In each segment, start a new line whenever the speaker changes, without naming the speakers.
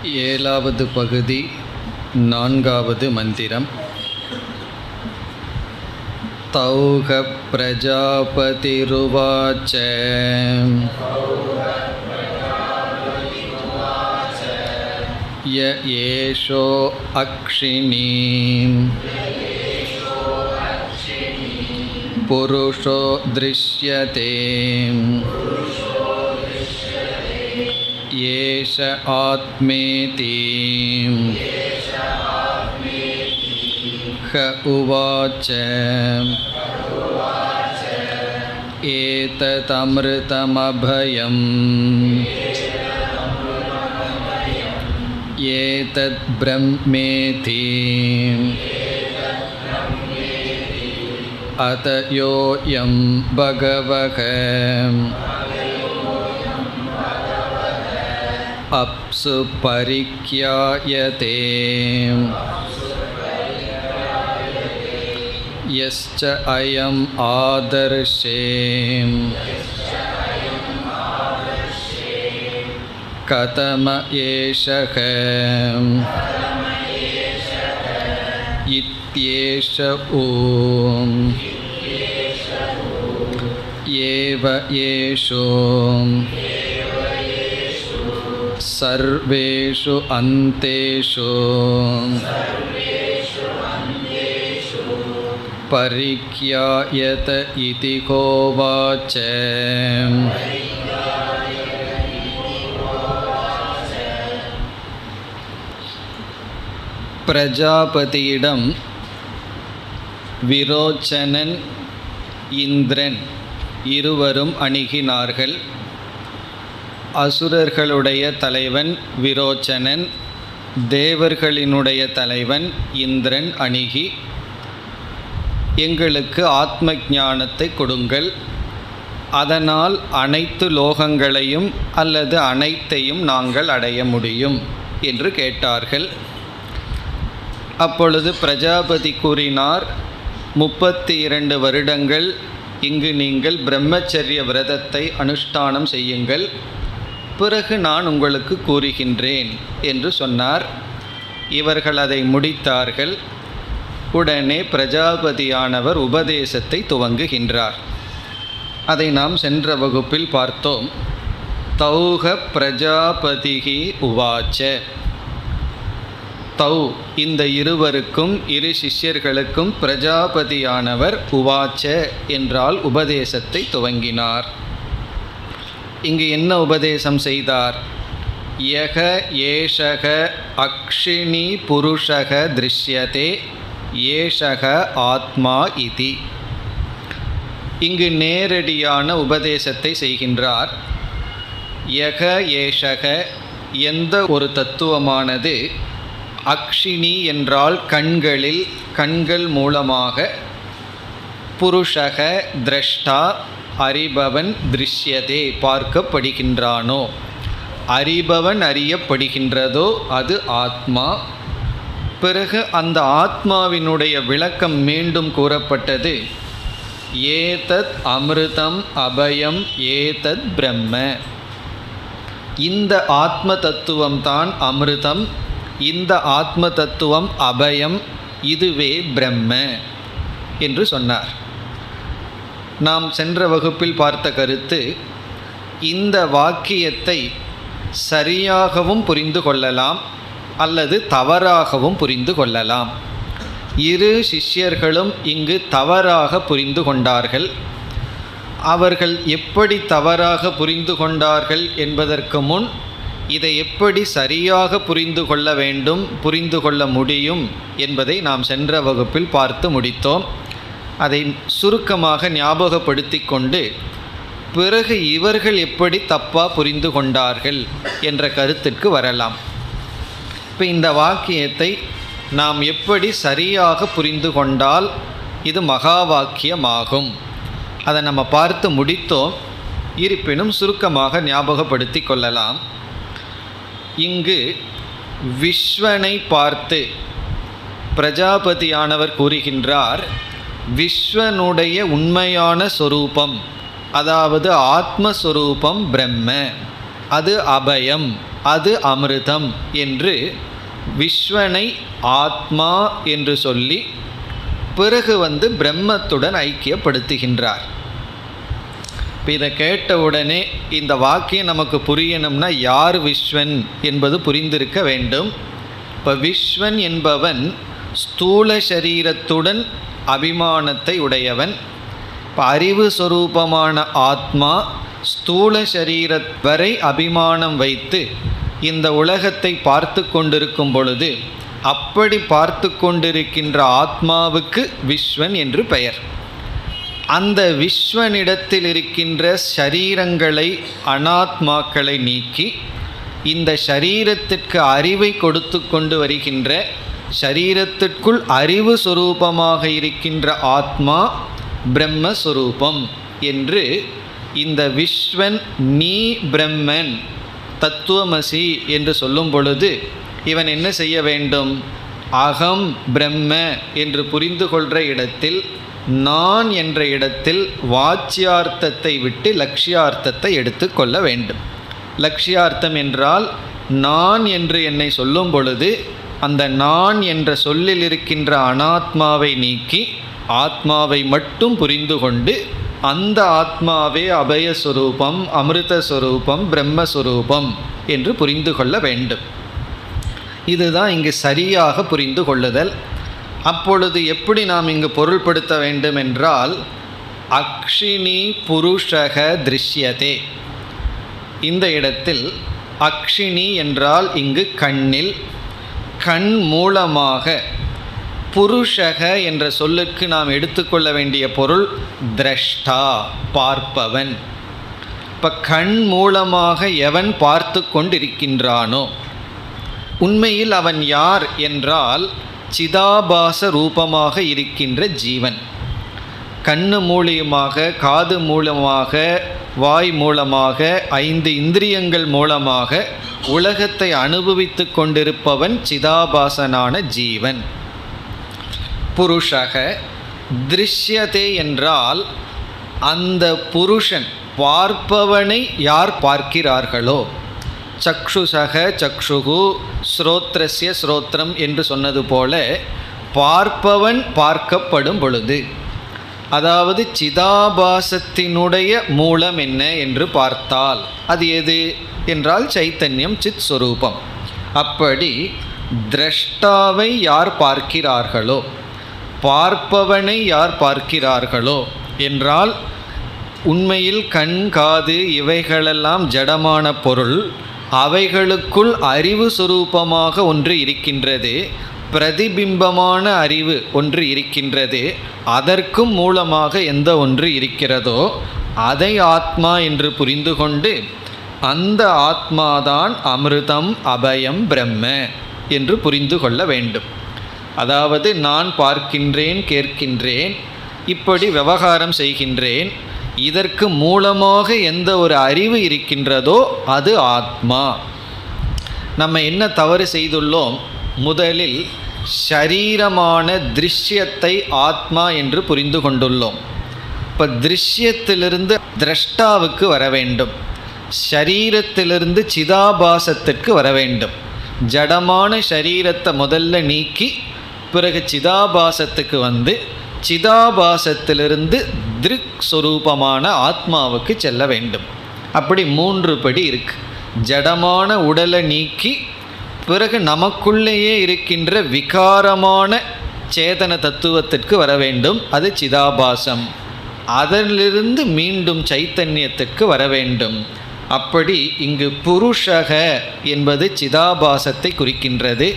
ஏழாவது பகுதி, நான்காவது மந்திரம். தௌஹ பிரஜாபதிருவாச்ச ய ஏஷோ அக்ஷிணீம் புருஷோ த்ருஷ்யதே ஏஷ ஆத்மேதி ஹ உவாச்ச ஏததம்ருதமபயம் ஏதத் ப்ரஹ்மேதி அதயோயம் பகவக அப்சு பரிக்யாயதே யஸ்ச அயம் ஆதர்ஷே கதம ஏஷக இத்யேஷ ஓம் ஏவ ஏஷோ சர்வேஷு அந்தேஷு பரிக்யாயத இதி கோவாச்ச. பிரஜாபதியிடம் விரோச்சனன், இந்திரன் இருவரும் அணுகினார்கள். அசுரர்களுடைய தலைவன் விரோச்சனன், தேவர்களினுடைய தலைவன் இந்திரன் அணுகி, எங்களுக்கு ஆத்ம ஞானத்தை கொடுங்கள், அதனால் அனைத்து லோகங்களையும் அல்லது அனைத்தையும் நாங்கள் அடைய முடியும் என்று கேட்டார்கள். அப்பொழுது பிரஜாபதி கூறினார், 32 வருடங்கள் இங்கு நீங்கள் பிரம்மச்சரிய விரதத்தை அனுஷ்டானம் செய்யுங்கள், பிறகு நான் உங்களுக்கு கூறுகின்றேன் என்று சொன்னார். இவர்கள் அதை முடித்தார்கள். உடனே பிரஜாபதியானவர் உபதேசத்தை துவங்குகின்றார். அதை நாம் சென்ற வகுப்பில் பார்த்தோம். தௌஹ பிரஜாபதிஹி உவாச்ச. தௌ இந்த இருவருக்கும், இரு சிஷ்யர்களுக்கும் பிரஜாபதியானவர் உவாச்ச என்றால் உபதேசத்தை துவங்கினார். இங்கு என்ன உபதேசம் செய்தார்? யக ஏஷக அக்ஷிணி புருஷக திருஷ்யதே ஏஷக ஆத்மா இதி. இங்கு நேரடியான உபதேசத்தை செய்கின்றார். யக ஏஷக எந்த ஒரு தத்துவமானது அக்ஷிணி என்றால் கண்களில், கண்கள் மூலமாக, புருஷக திரஷ்டா அறிபவன், திருஷ்யதே பார்க்கப்படுகின்றானோ, அறிபவன் அறியப்படுகின்றதோ அது ஆத்மா. பிறகு அந்த ஆத்மாவினுடைய விளக்கம் மீண்டும் கூறப்பட்டது. ஏதத் அமிர்தம் அபயம் ஏதத் பிரம்ம. இந்த ஆத்ம தத்துவம்தான் அமிர்தம், இந்த ஆத்ம தத்துவம் அபயம், இதுவே பிரம்ம என்று சொன்னார். நாம் சென்ற வகுப்பில் பார்த்த கருத்து, இந்த வாக்கியத்தை சரியாகவும் புரிந்து கொள்ளலாம் அல்லது தவறாகவும் புரிந்து கொள்ளலாம். இரு சிஷ்யர்களும் இங்கு தவறாக புரிந்து கொண்டார்கள். அவர்கள் எப்படி தவறாக புரிந்து கொண்டார்கள் என்பதற்கு முன் இதை எப்படி சரியாக புரிந்து கொள்ள வேண்டும், புரிந்து கொள்ள முடியும் என்பதை நாம் சென்ற வகுப்பில் பார்த்து முடித்தோம். அதை சுருக்கமாக ஞாபகப்படுத்தி கொண்டு பிறகு இவர்கள் எப்படி தப்பாக புரிந்து கொண்டார்கள் என்ற கருத்திற்கு வரலாம். இப்போ இந்த வாக்கியத்தை நாம் எப்படி சரியாக புரிந்து கொண்டால் இது மகா வாக்கியமாகும், அதை நம்ம பார்த்து முடித்தோம். இருப்பினும் சுருக்கமாக ஞாபகப்படுத்தி கொள்ளலாம். இங்கு விஸ்வனை பார்த்து பிரஜாபதியானவர் கூறுகின்றார், விஸ்வனுடைய உண்மையான சொரூபம், அதாவது ஆத்மஸ்வரூபம் பிரம்ம. அது அபயம், அது அமிர்தம் என்று விஸ்வனை ஆத்மா என்று சொல்லி பிறகு பிரம்மத்துடன் ஐக்கியப்படுத்துகின்றார். இப்போ இதை கேட்டவுடனே இந்த வாக்கியம் நமக்கு புரியணும்னா யார் விஸ்வன் என்பது புரிந்திருக்க வேண்டும். இப்போ விஸ்வன் என்பவன் ஸ்தூல சரீரத்துடன் அபிமானத்தை உடையவன். இப்போ அறிவு சொரூபமான ஆத்மா ஸ்தூல சரீர வரை அபிமானம் வைத்து இந்த உலகத்தை பார்த்து கொண்டிருக்கும் பொழுது அப்படி பார்த்து கொண்டிருக்கின்ற ஆத்மாவுக்கு விஸ்வன் என்று பெயர். அந்த விஸ்வனிடத்தில் இருக்கின்ற ஷரீரங்களை அனாத்மாக்களை நீக்கி இந்த ஷரீரத்திற்கு அறிவை கொடுத்து கொண்டு வருகின்ற ஷரீரத்திற்குள் அறிவு சொரூபமாக இருக்கின்ற ஆத்மா பிரம்மஸ்வரூபம் என்று இந்த விஸ்வன் நீ பிரம்மன் தத்துவமசி என்று சொல்லும் பொழுது இவன் என்ன செய்ய வேண்டும்? அகம் பிரம்ம என்று புரிந்து கொள்கிற இடத்தில் நான் என்ற இடத்தில் வாச்சியார்த்தத்தை விட்டு லட்சியார்த்தத்தை எடுத்துக்கொள்ள வேண்டும். லட்சியார்த்தம் என்றால் நான் என்று என்னை சொல்லும் பொழுது அந்த நான் என்ற சொல்லில் இருக்கின்ற அனாத்மாவை நீக்கி ஆத்மாவை மட்டும் புரிந்து கொண்டு அந்த ஆத்மாவே அபயஸ்வரூபம், அமிர்தஸ்வரூபம், பிரம்மஸ்வரூபம் என்று புரிந்து கொள்ள வேண்டும். இதுதான் இங்கு சரியாக புரிந்து கொள்ளுதல். அப்பொழுது எப்படி நாம் இங்கு பொருள்படுத்த வேண்டும் என்றால் அக்ஷினி புருஷக திருஷ்யதே. இந்த இடத்தில் அக்ஷினி என்றால் இங்கு கண்ணில், கண் மூலமாக, புருஷக என்ற சொல்லுக்கு நாம் எடுத்துக்கொள்ள வேண்டிய பொருள் திரஷ்டா, பார்ப்பவன். இப்போ கண் மூலமாக எவன் பார்த்து கொண்டிருக்கின்றானோ உண்மையில் அவன் யார் என்றால் சிதாபாச ரூபமாக இருக்கின்ற ஜீவன். கண்ணு மூலியமாக, காது மூலமாக, வாய் மூலமாக, 5 இந்திரியங்கள் மூலமாக உலகத்தை அனுபவித்து கொண்டிருப்பவன் சிதாபாசனான ஜீவன். புருஷக திருஷ்யதே என்றால் அந்த புருஷன் பார்ப்பவனை யார் பார்க்கிறார்களோ, சக்ஷுஷக சக்ஷுகு ஸ்ரோத்ரஸ்ய ஸ்ரோத்ரம் என்று சொன்னது போல பார்ப்பவன் பார்க்கப்படும் பொழுது, அதாவது சிதாபாசத்தினுடைய மூலம் என்ன என்று பார்த்தால் அது எது என்றால் சைத்தன்யம், சித் ஸ்வரூபம். அப்படி திரஷ்டாவை யார் பார்க்கிறார்களோ, பார்ப்பவனை யார் பார்க்கிறார்களோ என்றால் உண்மையில் கண், காது இவைகளெல்லாம் ஜடமான பொருள். அவைகளுக்குள் அறிவு சுரூபமாக ஒன்று இருக்கின்றது, பிரதிபிம்பமான அறிவு ஒன்று இருக்கின்றது. அதற்கும் மூலமாக எந்த ஒன்று இருக்கிறதோ அதை ஆத்மா என்று புரிந்து கொண்டு அந்த ஆத்மாதான் அமிர்தம், அபயம், பிரம்ம என்று புரிந்து கொள்ள வேண்டும். அதாவது நான் பார்க்கின்றேன், கேட்கின்றேன், இப்படி விவகாரம் செய்கின்றேன். இதற்கு மூலமாக எந்த ஒரு அறிவு இருக்கின்றதோ அது ஆத்மா. நம்ம என்ன தவறு செய்துள்ளோம்? முதலில் ஷரீரமான திருஷ்யத்தை ஆத்மா என்று புரிந்து கொண்டுள்ளோம். இப்போ திருஷ்யத்திலிருந்து திரஷ்டாவுக்கு வர வேண்டும், ஷரீரத்திலிருந்து சிதாபாசத்திற்கு வர வேண்டும். ஜடமான ஷரீரத்தை முதல்ல நீக்கி பிறகு சிதாபாசத்துக்கு வந்து சிதாபாசத்திலிருந்து திருக் சொரூபமான ஆத்மாவுக்கு செல்ல வேண்டும். அப்படி 3 படி இருக்கு. ஜடமான உடலை நீக்கி பிறகு நமக்குள்ளேயே இருக்கின்ற விகாரமான சேதன தத்துவத்திற்கு வர வேண்டும், அது சிதாபாசம். அதிலிருந்து மீண்டும் சைத்தன்யத்திற்கு வர வேண்டும். அப்படி இங்கு புருஷக என்பது சிதாபாசத்தை குறிக்கின்றது.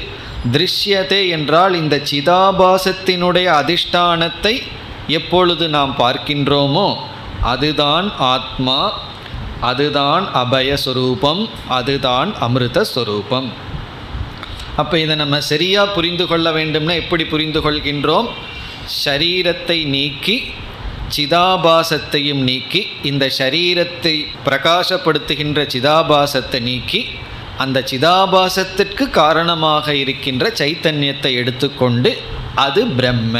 திருஷ்யத்தை என்றால் இந்த சிதாபாசத்தினுடைய அதிஷ்டானத்தை எப்பொழுது நாம் பார்க்கின்றோமோ அதுதான் ஆத்மா, அதுதான் அபயஸ்வரூபம், அதுதான் அமிர்தஸ்வரூபம். அப்போ இதை நம்ம சரியாக புரிந்து கொள்ள வேண்டும்னா எப்படி புரிந்து கொள்கின்றோம்? ஷரீரத்தை நீக்கி சிதாபாசத்தையும் நீக்கி, இந்த ஷரீரத்தை பிரகாசப்படுத்துகின்ற சிதாபாசத்தை நீக்கி அந்த சிதாபாசத்திற்கு காரணமாக இருக்கின்ற சைத்தன்யத்தை எடுத்துக்கொண்டு அது பிரம்ம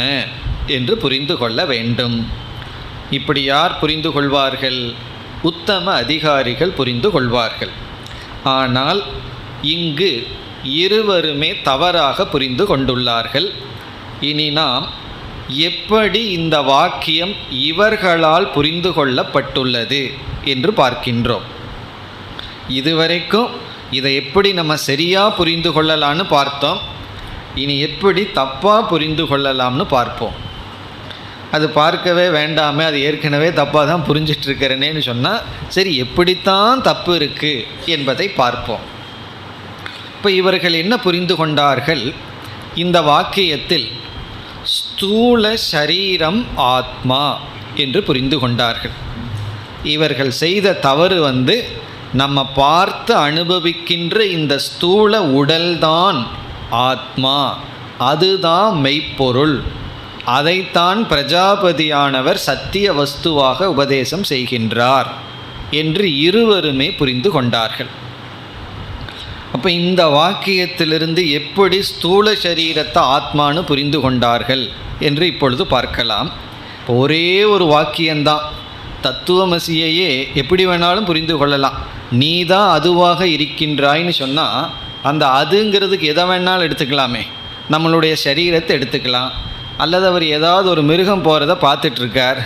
என்று புரிந்து கொள்ள வேண்டும். இப்படி யார் புரிந்து கொள்வார்கள்? உத்தம அதிகாரிகள் புரிந்து கொள்வார்கள். ஆனால் இங்கு இருவருமே தவறாக புரிந்து கொண்டுள்ளார்கள். இனி நாம் எப்படி இந்த வாக்கியம் இவர்களால் புரிந்து கொள்ளப்பட்டுள்ளது என்று பார்க்கின்றோம். இதுவரைக்கும் இதை எப்படி நம்ம சரியாக புரிந்து கொள்ளலாம்னு பார்த்தோம். இனி எப்படி தப்பாக புரிந்து கொள்ளலாம்னு பார்ப்போம். அது பார்க்கவே வேண்டாமே, அது ஏற்கனவே தப்பாக தான் புரிஞ்சிட்ருக்கிறேனேன்னு சொன்னால் சரி எப்படித்தான் தப்பு இருக்குது என்பதை பார்ப்போம். இப்போ இவர்கள் என்ன புரிந்து கொண்டார்கள்? இந்த வாக்கியத்தில் ஸ்தூல சரீரம் ஆத்மா என்று புரிந்து கொண்டார்கள். இவர்கள் செய்த தவறு நம்ம பார்த்து அனுபவிக்கின்ற இந்த ஸ்தூல உடல்தான் ஆத்மா, அதுதான் மெய்ப்பொருள், அதைத்தான் பிரஜாபதியானவர் சத்திய வஸ்துவாக உபதேசம் செய்கின்றார் என்று இருவருமே புரிந்து கொண்டார்கள். அப்போ இந்த வாக்கியத்திலிருந்து எப்படி ஸ்தூல சரீரத்தை ஆத்மானு புரிந்து கொண்டார்கள் என்று இப்பொழுது பார்க்கலாம். ஒரே ஒரு வாக்கியம்தான், தத்துவமசியையே எப்படி வேணாலும் புரிந்து கொள்ளலாம். நீ தான் அதுவாக இருக்கின்றாய்ன்னு சொன்னால் அந்த அதுங்கிறதுக்கு எதை வேணாலும் எடுத்துக்கலாமே. நம்மளுடைய சரீரத்தை எடுத்துக்கலாம், அல்லது அவர் ஏதாவது ஒரு மிருகம் போகிறத பார்த்துட்ருக்கார்,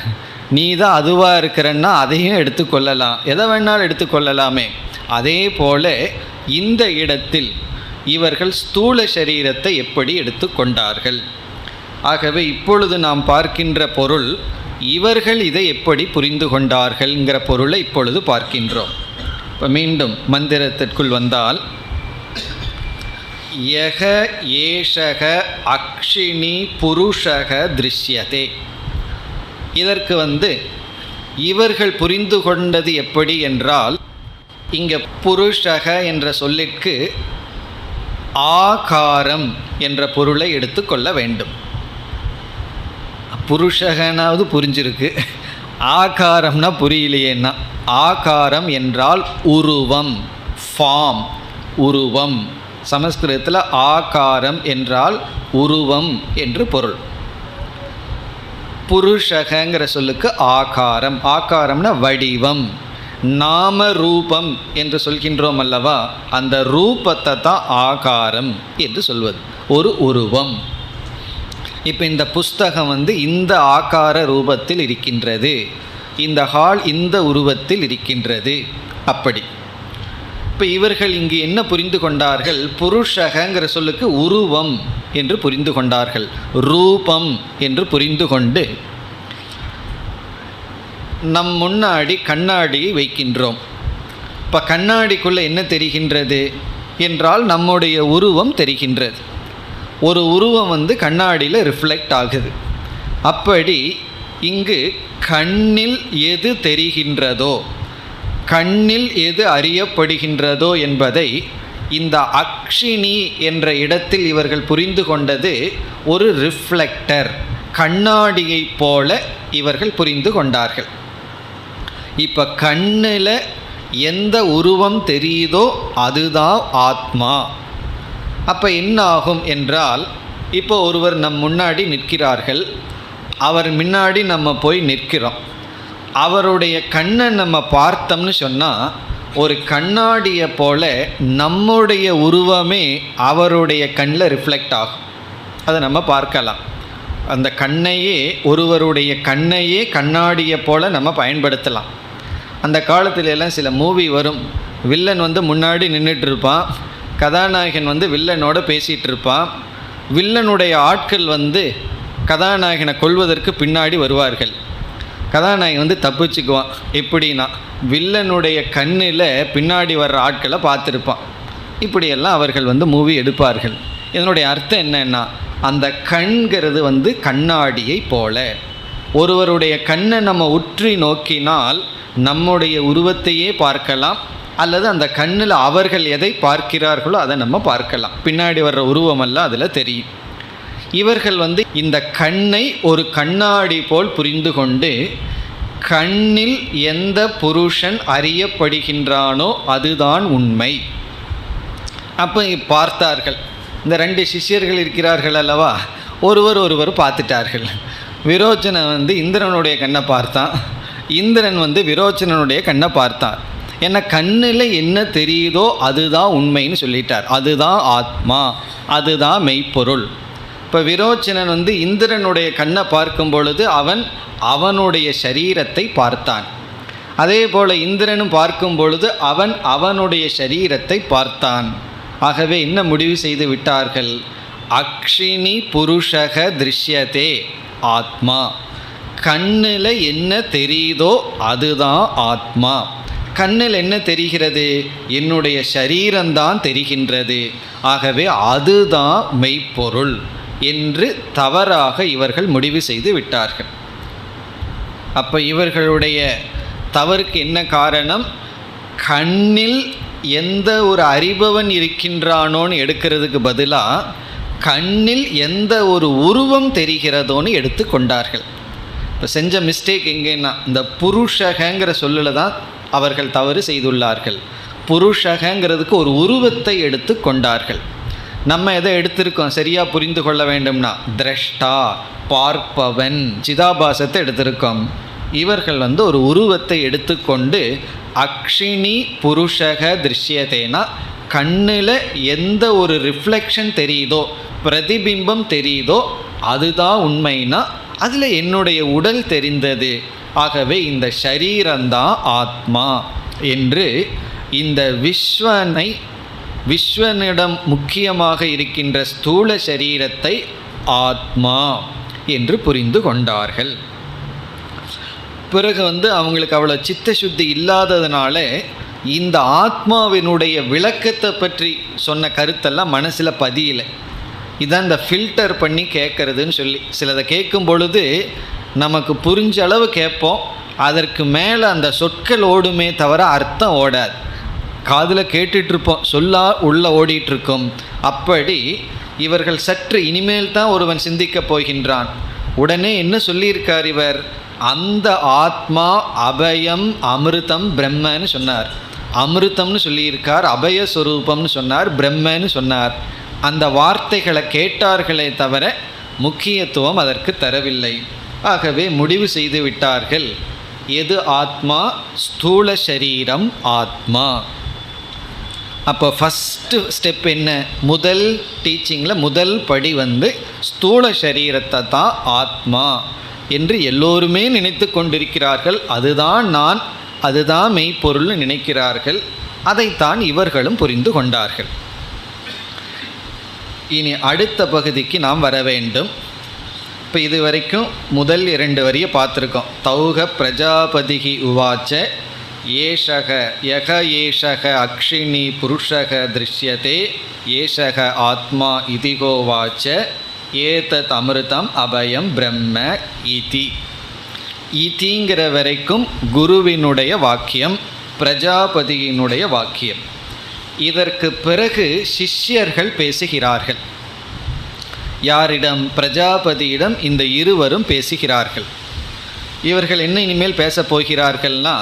நீ தான் அதுவாக இருக்கிறன்னா அதையும் எடுத்துக்கொள்ளலாம், எதை வேணாலும் எடுத்துக்கொள்ளலாமே. அதே போல் இந்த இடத்தில் இவர்கள் ஸ்தூல சரீரத்தை எப்படி எடுத்துக்கொண்டார்கள்? ஆகவே இப்பொழுது நாம் பார்க்கின்ற பொருள் இவர்கள் இதை எப்படி புரிந்து கொண்டார்கள்ங்கிற பொருளை இப்பொழுது பார்க்கின்றோம். இப்போ மீண்டும் மந்திரத்திற்குள் வந்தால், யக ஏஷக அக்ஷினி புருஷக திருஷ்யதே. இதற்கு இவர்கள் புரிந்து கொண்டது எப்படி என்றால், இங்கே புருஷக என்ற சொல்லிற்கு ஆகாரம் என்ற பொருளை எடுத்துக்கொள்ள வேண்டும். புருஷகனாவது புரிஞ்சிருக்கு, ஆகாரம்னா புரியலையேன்னா. ஆகாரம் என்றால் உருவம், ஃபார்ம், உருவம். சமஸ்கிருதத்தில் ஆகாரம் என்றால் உருவம் என்று பொருள். புருஷகங்கிற சொல்லுக்கு ஆகாரம், ஆகாரம்னா வடிவம், நாம ரூபம் என்று சொல்கின்றோம் அல்லவா, அந்த ரூபத்தை தான் ஆகாரம் என்று சொல்வது, ஒரு உருவம். இப்போ இந்த புஸ்தகம் இந்த ஆகார ரூபத்தில் இருக்கின்றது, இந்த ஹால் இந்த உருவத்தில் இருக்கின்றது. அப்படி இப்போ இவர்கள் இங்கு என்ன புரிந்து கொண்டார்கள்? புருஷகங்கிற சொல்லுக்கு உருவம் என்று புரிந்து கொண்டார்கள், ரூபம் என்று புரிந்து கொண்டு நம் முன்னாடி கண்ணாடியை வைக்கின்றோம். இப்போ கண்ணாடிக்குள்ளே என்ன தெரிகின்றது என்றால் நம்முடைய உருவம் தெரிகின்றது. ஒரு உருவம் கண்ணாடியில் ரிஃப்ளெக்ட் ஆகுது. அப்படி இங்கு கண்ணில் எது தெரிகின்றதோ, கண்ணில் எது அறியப்படுகின்றதோ என்பதை இந்த அக்ஷினி என்ற இடத்தில் இவர்கள் புரிந்து கொண்டது ஒரு ரிஃப்ளெக்டர், கண்ணாடியைப் போல இவர்கள் புரிந்து கொண்டார்கள். இப்போ கண்ணில் எந்த உருவம் தெரியுதோ அதுதான் ஆத்மா. அப்போ என்ன ஆகும் என்றால், இப்போ ஒருவர் நம் முன்னாடி நிற்கிறார்கள், அவர் முன்னாடி நம்ம போய் நிற்கிறோம். அவருடைய கண்ணை நம்ம பார்த்தோம்னு சொன்னால் ஒரு கண்ணாடியை போல நம்முடைய உருவமே அவருடைய கண்ணில் ரிஃப்ளெக்ட் ஆகும். அதை நம்ம பார்க்கலாம். அந்த கண்ணையே, ஒருவருடைய கண்ணையே கண்ணாடியை போல் நம்ம பயன்படுத்தலாம். அந்த காலத்துல எல்லாம் சில மூவி வரும், வில்லன் முன்னாடி நின்றுட்டு இருப்பான், கதாநாயகன் வில்லனோட பேசிகிட்டு இருப்பான். வில்லனுடைய ஆட்கள் கதாநாயகனை கொல்வதற்கு பின்னாடி வருவார்கள். கதாநாயகன் தப்பிச்சுக்குவான். எப்படின்னா, வில்லனுடைய கண்ணில் பின்னாடி வர்ற ஆட்களை பார்த்துருப்பான். இப்படியெல்லாம் அவர்கள் மூவி எடுப்பார்கள். இதனுடைய அர்த்தம் என்னன்னா, அந்த கண்கிறது கண்ணாடியை போல. ஒருவருடைய கண்ணை நம்ம உற்றி நோக்கினால் நம்முடைய உருவத்தையே பார்க்கலாம், அல்லது அந்த கண்ணில் அவர்கள் எதை பார்க்கிறார்களோ அதை நம்ம பார்க்கலாம். பின்னாடி வர்ற உருவமெல்லாம் அதில் தெரியும். இவர்கள் இந்த கண்ணை ஒரு கண்ணாடி போல் புரிந்து கொண்டு கண்ணில் எந்த புருஷன் அறியப்படுகின்றானோ அதுதான் உண்மை. அப்போ பார்த்தார்கள். இந்த ரெண்டு சிஷ்யர்கள் இருக்கிறார்கள் அல்லவா, ஒருவர் பார்த்துட்டார்கள். விரோச்சனை இந்திரனுடைய கண்ணை பார்த்தான், இந்திரன் விரோச்சனனுடைய கண்ணை பார்த்தான். ஏன்னா கண்ணில் என்ன தெரியுதோ அதுதான் உண்மைன்னு சொல்லிட்டார். அதுதான் ஆத்மா, அதுதான் மெய்ப்பொருள். இப்போ விரோச்சனன் இந்திரனுடைய கண்ணை பார்க்கும் பொழுது அவனுடைய சரீரத்தை பார்த்தான். அதே போல் இந்திரனும் பார்க்கும் பொழுது அவனுடைய சரீரத்தை பார்த்தான். ஆகவே என்ன முடிவு செய்து விட்டார்கள்? அக்ஷினி புருஷக திருஷ்யதே ஆத்மா. கண்ணில் என்ன தெரியுதோ அதுதான் ஆத்மா. கண்ணில் என்ன தெரிகிறது? என்னுடைய சரீரம்தான் தெரிகின்றது. ஆகவே அதுதான் மெய்ப்பொருள் என்று தவறாக இவர்கள் முடிவு செய்து விட்டார்கள். அப்போ இவர்களுடைய தவறுக்கு என்ன காரணம்? கண்ணில் எந்த ஒரு அறிபவன் இருக்கின்றானோன்னு எடுக்கிறதுக்கு பதிலாக கண்ணில் எந்த ஒரு உருவம் தெரிகிறதோன்னு எடுத்து கொண்டார்கள். இப்போ செஞ்ச மிஸ்டேக் எங்கேன்னா இந்த புருஷகங்கிற சொல்லில் தான் அவர்கள் தவறு செய்துள்ளார்கள். புருஷகங்கிறதுக்கு ஒரு உருவத்தை எடுத்து கொண்டார்கள். நம்ம எதை எடுத்திருக்கோம் சரியாக புரிந்து கொள்ள வேண்டும்னா திரஷ்டா, பார்ப்பவன், சிதாபாசத்தை எடுத்திருக்கோம். இவர்கள் ஒரு உருவத்தை எடுத்துக்கொண்டு அக்ஷினி புருஷக திருஷ்யதேனா கண்ணில் எந்த ஒரு ரிஃப்ளெக்ஷன் தெரியுதோ, பிரதிபிம்பம் தெரியுதோ அதுதான் உண்மைனா அதில் என்னுடைய உடல் தெரிந்தது. ஆகவே இந்த ஷரீரந்தான் ஆத்மா என்று இந்த விஸ்வனிடம் முக்கியமாக இருக்கின்ற ஸ்தூல சரீரத்தை ஆத்மா என்று புரிந்து கொண்டார்கள். பிறகு அவங்களுக்கு அவ்வளோ சித்த சுத்தி இல்லாததுனால இந்த ஆத்மாவினுடைய விளக்கத்தை பற்றி சொன்ன கருத்தெல்லாம் மனசில் பதியலை. இதான் இந்த ஃபில்டர் பண்ணி கேட்குறதுன்னு சொல்லி சிலதை கேட்கும் பொழுது நமக்கு புரிஞ்ச அளவு கேட்போம். அதற்கு மேலே அந்த சொற்கள் ஓடுமே தவிர அர்த்தம் ஓடாது. காதில் கேட்டுட்ருப்போம், சொல்லா உள்ளே ஓடிட்டுருக்கும். அப்படி இவர்கள் சற்று இனிமேல் தான் ஒருவன் சிந்திக்கப் போகின்றான். உடனே என்ன சொல்லியிருக்கார் இவர்? அந்த ஆத்மா அபயம் அமிர்தம் பிரம்மன்னு சொன்னார். அமிர்தம்னு சொல்லியிருக்கார், அபயஸ்வரூபம்னு சொன்னார், பிரம்மன்னு சொன்னார். அந்த வார்த்தைகளை கேட்டார்களே தவிர முக்கியத்துவம் அதற்கு தரவில்லை. ஆகவே முடிவு செய்து விட்டார்கள், எது ஆத்மா? ஸ்தூல சரீரம் ஆத்மா. அப்போ ஃபஸ்ட்டு ஸ்டெப் என்ன? முதல் டீச்சிங்கில் முதல் படி ஸ்தூல சரீரத்தை தான் ஆத்மா என்று எல்லோருமே நினைத்து கொண்டிருக்கிறார்கள். அதுதான் நான், அதுதான் மெய்ப்பொருள்னு நினைக்கிறார்கள். அதைத்தான் இவர்களும் புரிந்து கொண்டார்கள். இனி அடுத்த பகுதிக்கு நாம் வர வேண்டும். இப்போ இது வரைக்கும் முதல் 2 வரியை பார்த்துருக்கோம். தௌக பிரஜாபதிகி உவாச்ச ஏஷக யக ஏஷக அக்ஷினி புருஷக திருஷ்யதே ஏஷக ஆத்மா இதிகோவாச்ச ஏதத் அமிர்தம் அபயம் பிரம்ம இதி. இதிங்கிற வரைக்கும் குருவினுடைய வாக்கியம், பிரஜாபதியினுடைய வாக்கியம். இதற்கு பிறகு சிஷ்யர்கள் பேசுகிறார்கள். யாரிடம்? பிரஜாபதியிடம் இந்த இருவரும் பேசுகிறார்கள். இவர்கள் என்ன இனிமேல் பேசப் போகிறார்கள்னா,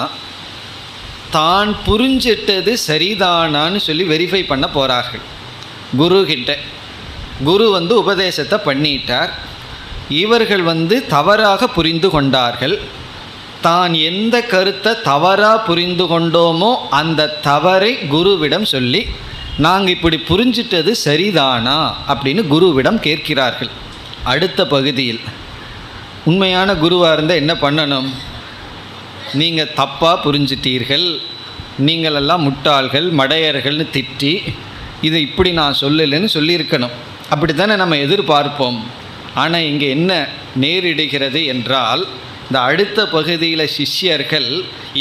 தான் புரிஞ்சிட்டது சரிதானான்னு சொல்லி வெரிஃபை பண்ண போகிறார்கள் குருகிட்ட. குரு உபதேசத்தை பண்ணிட்டார். இவர்கள் தவறாக புரிந்து கொண்டார்கள். தான் எந்த கருத்தை தவறாக புரிந்து கொண்டோமோ அந்த தவறை குருவிடம் சொல்லி, நாங்கள் இப்படி புரிஞ்சிட்டது சரிதானா அப்படின்னு குருவிடம் கேட்கிறார்கள். அடுத்த பகுதியில் உண்மையான குருவாக இருந்தால் என்ன பண்ணணும்? நீங்கள் தப்பாக புரிஞ்சிட்டீர்கள், நீங்களெல்லாம் முட்டாள்கள் மடையர்கள்னு திட்டி இதை இப்படி நான் சொல்லலைன்னு சொல்லியிருக்கணும். அப்படி தானே நம்ம எதிர்பார்ப்போம். ஆனால் இங்கே என்ன நேரிடுகிறது என்றால், இந்த அடுத்த பகுதியில் சிஷ்யர்கள்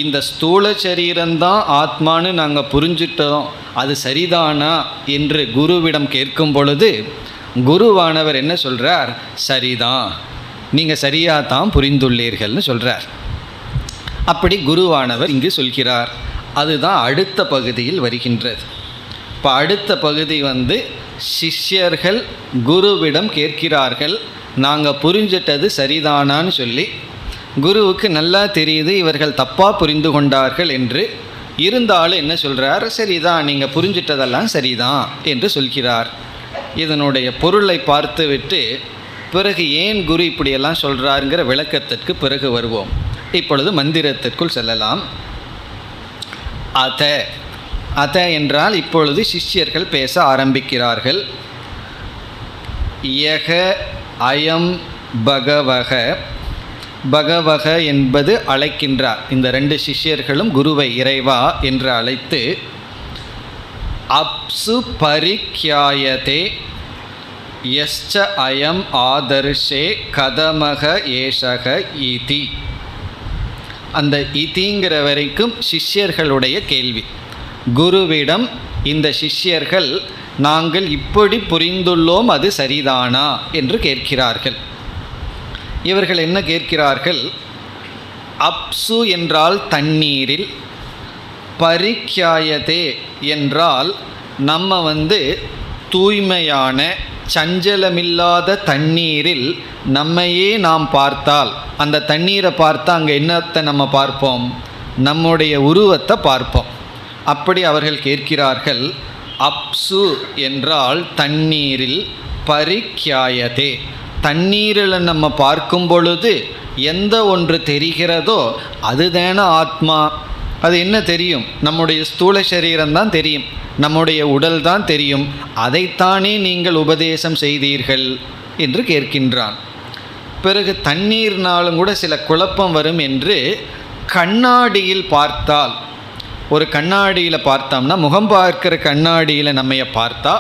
இந்த ஸ்தூல சரீரம்தான் ஆத்மானு நாங்கள் புரிஞ்சிட்டோம், அது சரிதானா என்று குருவிடம் கேட்கும் பொழுது குருவானவர் என்ன சொல்கிறார்? சரிதான், நீங்கள் சரியாக தான் புரிந்துள்ளீர்கள்னு சொல்கிறார். அப்படி குருவானவர் இங்கு சொல்கிறார். அதுதான் அடுத்த பகுதியில் வருகின்றது. இப்போ அடுத்த பகுதி சிஷ்யர்கள் குருவிடம் கேட்கிறார்கள், நாங்கள் புரிஞ்சிட்டது சரிதானான்னு சொல்லி. குருவுக்கு நல்லா தெரியுது இவர்கள் தப்பாக புரிந்து கொண்டார்கள் என்று. இருந்தாலும் என்ன சொல்கிறார்? சரிதான், நீங்கள் புரிஞ்சிட்டதெல்லாம் சரிதான் என்று சொல்கிறார். இதனுடைய பொருளை பார்த்துவிட்டு பிறகு ஏன் குரு இப்படியெல்லாம் சொல்கிறாருங்கிற விளக்கத்திற்கு பிறகு வருவோம். இப்பொழுது மந்திரத்திற்குள் செல்லலாம். அத அத என்றால் இப்பொழுது சிஷ்யர்கள் பேச ஆரம்பிக்கிறார்கள். யக அயம் பகவக, பகவக என்பது அழைக்கின்றார். இந்த ரெண்டு சிஷ்யர்களும் குருவை இறைவா என்று அழைத்து அப்சு பரிக்யாயதே யஸ்ச அயம் ஆதர்ஷே கதமக ஏஷக இதி. அந்த இதிங்கிற வரைக்கும் சிஷ்யர்களுடைய கேள்வி. குருவிடம் இந்த சிஷ்யர்கள் நாங்கள் இப்படி புரிந்துள்ளோம், அது சரிதானா என்று கேட்கிறார்கள். இவர்கள் என்ன கேட்கிறார்கள்? அப்சு என்றால் தண்ணீரில், பரிக்யாயதே என்றால் நம்ம தூய்மையான சஞ்சலமில்லாத தண்ணீரில் நம்மையே நாம் பார்த்தால், அந்த தண்ணீரை பார்த்தா அங்கே என்னத்தை நம்ம பார்ப்போம்? நம்முடைய உருவத்தை பார்ப்போம். அப்படி அவர்கள் கேட்கிறார்கள். அப்சு என்றால் தண்ணீரில், பரிக்யாயதே தண்ணீரில் நம்ம பார்க்கும் பொழுது எந்த ஒன்று தெரிகிறதோ அதுதான ஆத்மா. அது என்ன தெரியும்? நம்முடைய ஸ்தூல சரீரம்தான் தெரியும், நம்முடைய உடல் தான் தெரியும். அதைத்தானே நீங்கள் உபதேசம் செய்தீர்கள் என்று கேட்கின்றான். பிறகு தண்ணீர்னாலும் கூட சில குழப்பம் வரும் என்று கண்ணாடியில் பார்த்தால், ஒரு கண்ணாடியில் பார்த்தோம்னா முகம் பார்க்கிற கண்ணாடியில் நம்மைய பார்த்தா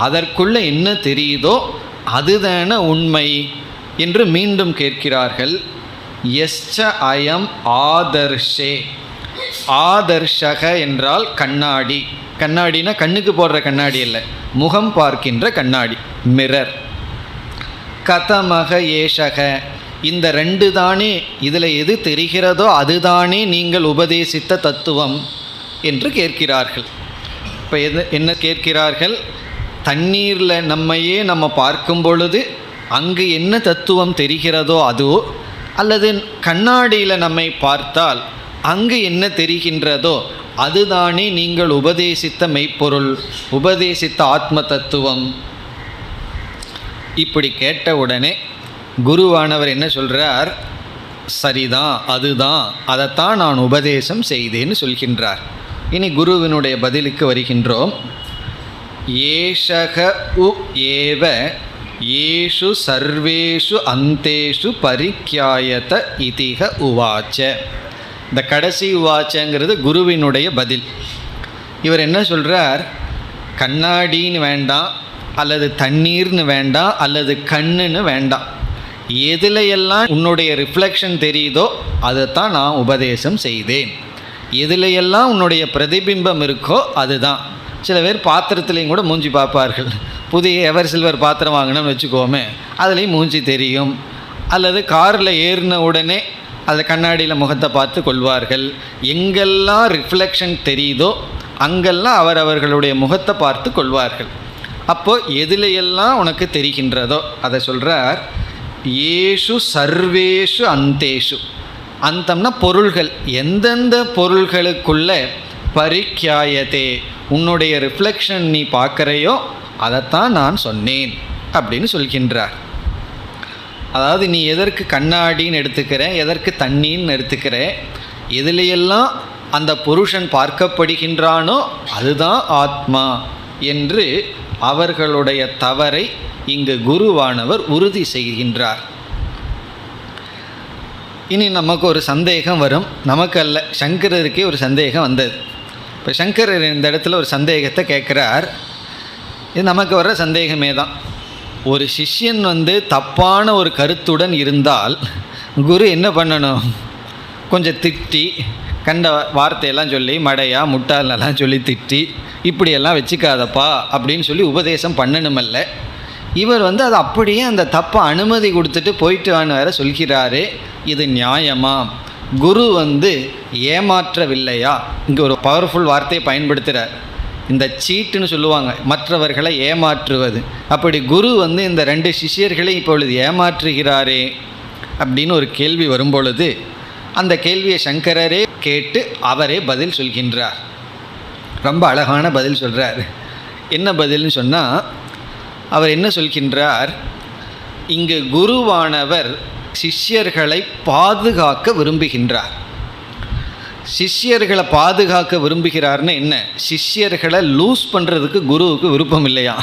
அதற்குள்ளே என்ன தெரியுதோ அதுதான உண்மை என்று மீண்டும் கேட்கிறார்கள். எஸ்ச அயம் ஆதர்ஷே, ஆதர்ஷக என்றால் கண்ணாடி. கண்ணாடினா கண்ணுக்கு போடுற கண்ணாடி இல்லை, முகம் பார்க்கின்ற கண்ணாடி, மிரர். கதமக ஏஷக, இந்த ரெண்டு தானே, இதில் எது தெரிகிறதோ அதுதானே நீங்கள் உபதேசித்த தத்துவம் என்று கேட்கிறார்கள். இப்போ என்ன கேட்கிறார்கள்? தண்ணீரில் நம்மையே நம்ம பார்க்கும் பொழுது அங்கு என்ன தத்துவம் தெரிகிறதோ அதோ, அல்லது கண்ணாடியில் நம்மை பார்த்தால் அங்கு என்ன தெரிகின்றதோ அதுதானே நீங்கள் உபதேசித்த மெய்ப்பொருள், உபதேசித்த ஆத்ம தத்துவம். இப்படி கேட்ட உடனே குருவானவர் என்ன சொல்கிறார்? சரிதான், அதுதான், அதைத்தான் நான் உபதேசம் செய்தேன்னு சொல்கின்றார். இனி குருவினுடைய பதிலுக்கு வருகின்றோம். ஏஷக உ ஏவ ஏஷு சர்வேஷு அந்தேஷு பரிக்யாயத இதிக உவாச்ச. இந்த கடைசி உவாச்சங்கிறது குருவினுடைய பதில். இவர் என்ன சொல்கிறார்? கண்ணாடின்னு வேண்டாம், அல்லது தண்ணீர்னு வேண்டாம், அல்லது கண்ணுன்னு வேண்டாம். எதில் எல்லாம் உன்னுடைய ரிஃப்ளெக்ஷன் தெரியுதோ அதைத்தான் நான் உபதேசம் செய்தேன். எதில் எல்லாம் உன்னுடைய பிரதிபிம்பம் இருக்கோ அதுதான். சில பேர் பாத்திரத்துலேயும் கூட மூஞ்சி பார்ப்பார்கள். புதிய எவர் சில்வர் பாத்திரம் வாங்கினோம்னு வச்சுக்கோமே, அதுலேயும் மூஞ்சி தெரியும். அல்லது காரில் ஏறின உடனே அந்த கண்ணாடியில் முகத்தை பார்த்து கொள்வார்கள். எங்கெல்லாம் ரிஃப்ளெக்ஷன் தெரியுதோ அங்கெல்லாம் அவர்களுடைய முகத்தை பார்த்து கொள்வார்கள். அப்போது எதிலையெல்லாம் உனக்கு தெரிகின்றதோ அதை சொல்கிறார். ஏஷு சர்வேஷு அந்தேஷு, அந்தம்னா பொருள்கள், எந்தெந்த பொருள்களுக்குள்ள பரிக்யாயதே உன்னுடைய ரிஃப்ளெக்ஷன் நீ பார்க்குறையோ அதைத்தான் நான் சொன்னேன் அப்படின்னு சொல்கின்றார். அதாவது நீ எதற்கு கண்ணாடின்னு எடுத்துக்கிற, எதற்கு தண்ணீன்னு எடுத்துக்கிற, எதிலையெல்லாம் அந்த புருஷன் பார்க்கப்படுகின்றானோ அதுதான் ஆத்மா என்று அவர்களுடைய தவறை இங்கு குருவானவர் உறுதி செய்கின்றார். இனி நமக்கு ஒரு சந்தேகம் வரும். நமக்கு அல்ல, சங்கரருக்கே ஒரு சந்தேகம் வந்தது. இப்போ சங்கரர் இந்த இடத்துல ஒரு சந்தேகத்தை கேட்குறார். இது நமக்கு வர்ற சந்தேகமே தான். ஒரு சிஷ்யன் தப்பான ஒரு கருத்துடன் இருந்தால் குரு என்ன பண்ணணும்? கொஞ்சம் திட்டி, கண்ட வார்த்தையெல்லாம் சொல்லி, மடையா முட்டாள்னெல்லாம் சொல்லி திட்டி, இப்படியெல்லாம் வச்சுக்காதப்பா அப்படின்னு சொல்லி உபதேசம் பண்ணணுமல்ல. இவர் அது அப்படியே அந்த தப்பை அனுமதி கொடுத்துட்டு போயிட்டு வான்னு வேற சொல்கிறாரு. இது நியாயமா? குரு ஏமாற்றவில்லையா? இங்கே ஒரு பவர்ஃபுல் வார்த்தையை பயன்படுத்துகிறார். இந்த சீட்டுன்னு சொல்லுவாங்க, மற்றவர்களை ஏமாற்றுவது. அப்படி குரு இந்த ரெண்டு சிஷ்யர்களை இப்பொழுது ஏமாற்றுகிறாரே அப்படின்னு ஒரு கேள்வி வரும்பொழுது அந்த கேள்வியை சங்கரரே கேட்டு அவரே பதில் சொல்கின்றார். ரொம்ப அழகான பதில் சொல்கிறார். என்ன பதில்னு சொன்னால், அவர் என்ன சொல்கின்றார்? இங்கு குருவானவர் சிஷ்யர்களை பாதுகாக்க விரும்புகின்றார். சிஷ்யர்களை பாதுகாக்க விரும்புகிறார்னு என்ன, சிஷ்யர்களை லூஸ் பண்ணுறதுக்கு குருவுக்கு விருப்பம் இல்லையா?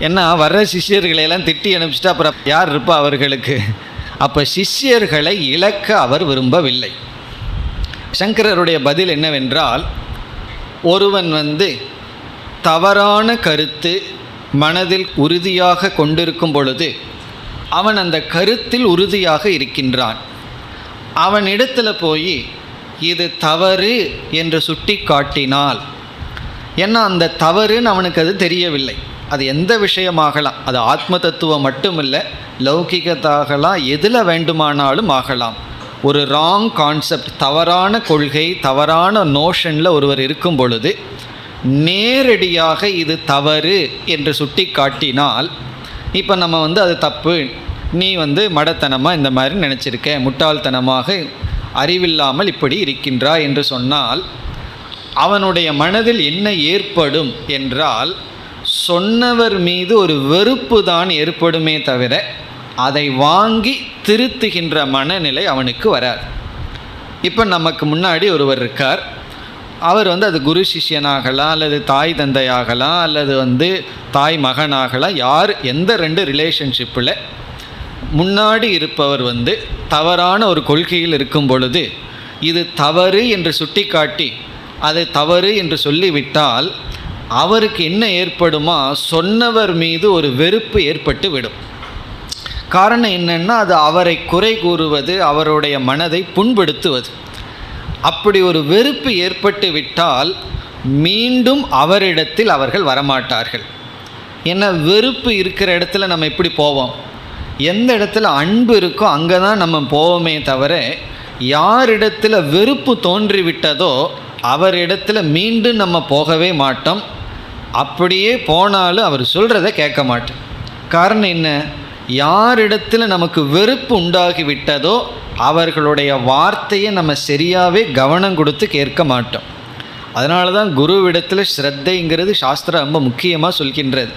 ஏன்னா வர்ற சிஷ்யர்களையெல்லாம் திட்டி அனுப்பிச்சிட்டா அப்புறம் யார் இருப்பா அவர்களுக்கு? அப்போ சிஷ்யர்களை இழக்க அவர் விரும்பவில்லை. சங்கரருடைய பதில் என்னவென்றால், ஒருவன் தவறான கருத்து மனதில் உறுதியாக கொண்டிருக்கும் பொழுது அவன் அந்த கருத்தில் உறுதியாக இருக்கின்றான். அவனிடத்தில் போய் இது தவறு என்று சுட்டி காட்டினால், ஏன்னா அந்த தவறுன்னு அவனுக்கு அது தெரியவில்லை. அது எந்த விஷயமாகலாம், அது ஆத்ம தத்துவம் மட்டுமில்லை, லௌகிகத்தாகலாம், எதில் வேண்டுமானாலும் ஆகலாம். ஒரு ராங் கான்செப்ட், தவறான கொள்கை, தவறான நோஷனில் ஒருவர் இருக்கும் பொழுது நேரடியாக இது தவறு என்று சுட்டி காட்டினால், இப்போ நம்ம அது தப்பு, நீ மடத்தனமாக இந்த மாதிரி நினச்சிருக்க, முட்டாள்தனமாக அறிவில்லாமல் இப்படி இருக்கின்றாய் என்று சொன்னால், அவனுடைய மனதில் என்ன ஏற்படும் என்றால், சொன்னவர் மீது ஒரு வெறுப்பு தான் ஏற்படுமே தவிர அதை வாங்கி திருத்துகின்ற மனநிலை அவனுக்கு வராது. இப்போ நமக்கு முன்னாடி ஒருவர் இருக்கார், அவர் அது குரு சிஷ்யனாகலாம், அல்லது தாய் தந்தையாகலாம், அல்லது தாய் மகனாகலாம், யார் எந்த ரெண்டு ரிலேஷன்ஷிப்பில் முன்னாடி இருப்பவர் தவறான ஒரு கொள்கையில் இருக்கும் பொழுது இது தவறு என்று சுட்டி காட்டி அது தவறு என்று சொல்லிவிட்டால் அவருக்கு என்ன ஏற்படுமா, சொன்னவர் மீது ஒரு வெறுப்பு ஏற்பட்டு விடும். காரணம் என்னென்னா, அது அவரை குறை கூறுவது, அவருடைய மனதை புண்படுத்துவது. அப்படி ஒரு வெறுப்பு ஏற்பட்டு விட்டால் மீண்டும் அவரிடத்தில் அவர்கள் வரமாட்டார்கள். ஏன்னா வெறுப்பு இருக்கிற இடத்துல நம்ம எப்படி போவோம்? எந்த இடத்துல அன்பு இருக்கோ அங்கே தான் நம்ம போவோமே தவிர, யாரிடத்தில் வெறுப்பு தோன்றிவிட்டதோ அவரிடத்தில் மீண்டும் நம்ம போகவே மாட்டோம். அப்படியே போனாலும் அவர் சொல்கிறத கேட்க மாட்டோம். காரணம் என்ன? யாரிடத்தில் நமக்கு வெறுப்பு உண்டாகிவிட்டதோ அவர்களுடைய வார்த்தையை நம்ம சரியாகவே கவனம் கொடுத்து கேட்க மாட்டோம். அதனால தான் குருவிடத்தில் ஸ்ரத்தைங்கிறது சாஸ்திரம் ரொம்ப முக்கியமாக சொல்கின்றது.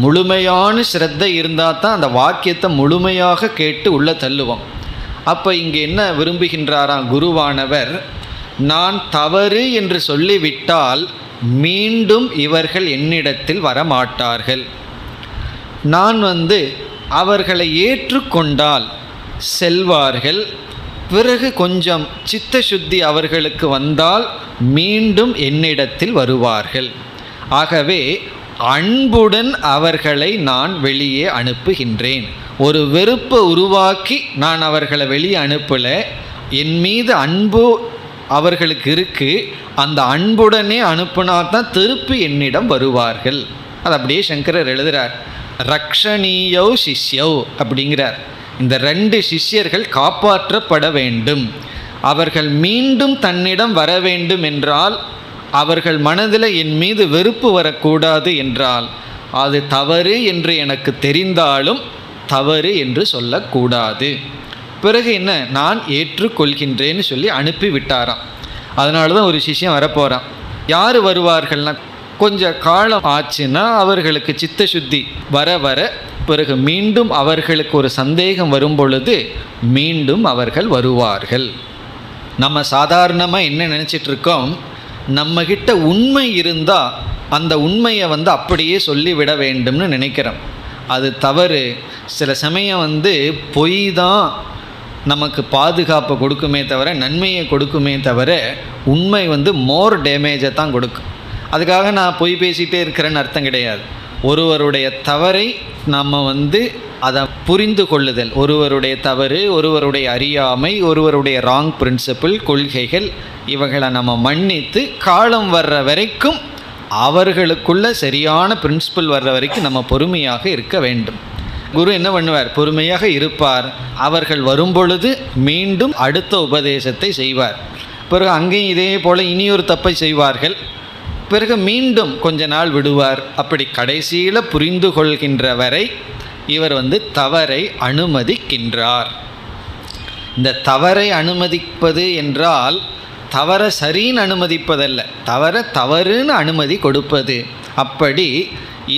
முழுமையான ஸ்ரத்தை இருந்தால் தான் அந்த வாக்கியத்தை முழுமையாக கேட்டு உள்ளே தள்ளுவோம். அப்போ இங்கே என்ன விரும்புகின்றாராம் குருவானவர், நான் தவறு என்று சொல்லிவிட்டால் மீண்டும் இவர்கள் என்னிடத்தில் வரமாட்டார்கள். நான் அவர்களை ஏற்றுக்கொண்டால் செல்வார்கள். பிறகு கொஞ்சம் சித்த சுத்தி அவர்களுக்கு வந்தால் மீண்டும் என்னிடத்தில் வருவார்கள். ஆகவே அன்புடன் அவர்களை நான் வெளியே அனுப்புகின்றேன். ஒரு வெறுப்பை உருவாக்கி நான் அவர்களை வெளியே அனுப்பலை. என் மீது அன்பு அவர்களுக்கு இருக்குது, அந்த அன்புடனே அனுப்புனா தான் திருப்பி என்னிடம் வருவார்கள். அது அப்படியே சங்கரர் எழுதுகிறார், ரக்ஷணீயோ சிஷ்யோ அப்படிங்கிறார். இந்த ரெண்டு சிஷ்யர்கள் காப்பாற்றப்பட வேண்டும். அவர்கள் மீண்டும் தன்னிடம் வர வேண்டும் என்றால், அவர்கள் மனதில் என் மீது வெறுப்பு வரக்கூடாது என்றால், அது தவறு என்று எனக்கு தெரிந்தாலும் தவறு என்று சொல்லக்கூடாது. பிறகு என்ன, நான் ஏற்றுக்கொள்கின்றேன்னு சொல்லி அனுப்பி விட்டாராம். அதனால தான் ஒரு சிஷ்யம் வரப்போகிறான். யார் வருவார்கள்னா, கொஞ்சம் காலம் ஆச்சுன்னா அவர்களுக்கு சித்த சுத்தி வர வர பிறகு மீண்டும் அவர்களுக்கு ஒரு சந்தேகம் வரும் பொழுது மீண்டும் அவர்கள் வருவார்கள். நம்ம சாதாரணமாக என்ன நினச்சிட்ருக்கோம், நம்மக்கிட்ட உண்மை இருந்தால் அந்த உண்மையை அப்படியே சொல்லிவிட வேண்டும்னு நினைக்கிறோம். அது தவறு. சில சமயம் பொய் தான் நமக்கு பாதுகாப்பை கொடுக்குமே தவிர நன்மையை கொடுக்குமே தவிர உண்மை மோர் டேமேஜை தான் கொடுக்கும். அதுக்காக நான் பொய் பேசிகிட்டே இருக்கிறேன்னு அர்த்தம் கிடையாது. ஒருவருடைய தவறை நம்ம அதை புரிந்து கொள்ளுதல், ஒருவருடைய தவறு, ஒருவருடைய அறியாமை, ஒருவருடைய ராங் பிரின்சிபிள் கொள்கைகள், இவைகளை நம்ம மன்னித்து காலம் வர்ற வரைக்கும் அவர்களுக்குள்ள சரியான பிரின்சிபிள் வர்ற வரைக்கும் நம்ம பொறுமையாக இருக்க வேண்டும். குரு என்ன பண்ணுவார், பொறுமையாக இருப்பார். அவர்கள் வரும்பொழுது மீண்டும் அடுத்த உபதேசத்தை செய்வார். பிறகு அங்கேயும் இதே போல் இனியொரு தப்பை செய்வார்கள். பிறகு மீண்டும் கொஞ்ச நாள் விடுவார். அப்படி கடைசியில் புரிந்து கொள்கின்ற வரை இவர் தவறை அனுமதிக்கின்றார். இந்த தவறை அனுமதிப்பது என்றால் தவறை சரின்னு அனுமதிப்பதல்ல, தவறுன்னு அனுமதி கொடுப்பது. அப்படி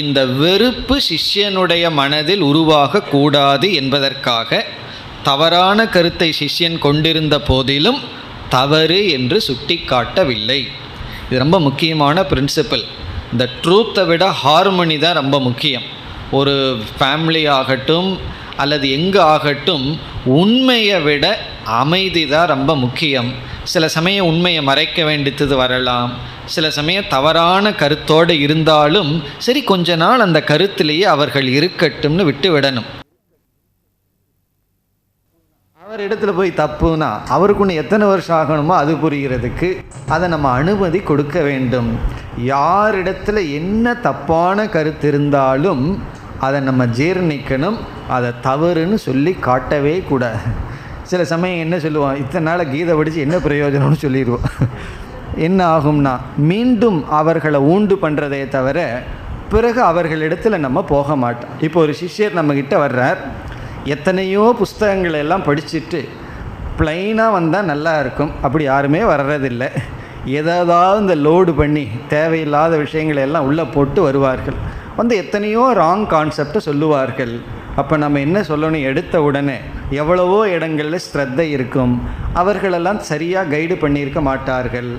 இந்த வெறுப்பு சிஷ்யனுடைய மனதில் உருவாகக்கூடாது என்பதற்காக தவறான கருத்தை சிஷ்யன் கொண்டிருந்த போதிலும் தவறு என்று சுட்டி காட்டவில்லை. இது ரொம்ப முக்கியமான பிரின்சிபல். இந்த ட்ரூத்தை விட ஹார்மனி தான் ரொம்ப முக்கியம். ஒரு ஃபேமிலி ஆகட்டும் அல்லது எங்கே ஆகட்டும், உண்மையை விட அமைதி தான் ரொம்ப முக்கியம். சில சமயம் உண்மையை மறைக்க வேண்டியது வரலாம், சில சமயம் தவறான கருத்தோடு இருந்தாலும் சரி, கொஞ்ச நாள் அந்த கருத்திலேயே அவர்கள் இருக்கட்டும்னு விட்டு விடணும். அவர் இடத்துல போய் தப்புனா அவருக்கு இன்னும் எத்தனை வருஷம் ஆகணுமோ அது புரிகிறதுக்கு அதை நம்ம அனுமதி கொடுக்க வேண்டும். யாரிடத்துல என்ன தப்பான கருத்து இருந்தாலும் அதை நம்ம ஜீர்ணிக்கணும், அதை தவறுன்னு சொல்லி காட்டவே கூடாது. சில சமயம் என்ன சொல்லுவோம், இத்தனை நாள் கீதை படித்து என்ன பிரயோஜனம்னு சொல்லிடுவோம். என்ன ஆகும்னா மீண்டும் அவர்களை ஊண்டு பண்ணுறதே தவிர பிறகு அவர்களிடத்தில் நம்ம போக மாட்டோம். இப்போ ஒரு சிஷ்யர் நம்மக்கிட்ட வர்றார், எத்தனையோ புஸ்தகங்களை எல்லாம் படிச்சுட்டு ப்ளைனாக வந்தால் நல்லா இருக்கும், அப்படி யாருமே வர்றதில்லை. ஏதாவது இந்த லோடு பண்ணி தேவையில்லாத விஷயங்களை எல்லாம் உள்ளே போட்டு வருவார்கள். வந்து எத்தனையோ ராங் கான்செப்டை சொல்லுவார்கள். அப்போ நம்ம என்ன சொல்லணும், எடுத்த உடனே எவ்வளவோ இடங்களில் ஸ்ரத்தை இருக்கும், அவர்களெல்லாம் சரியாக கைடு பண்ணியிருக்க மாட்டார்கள்.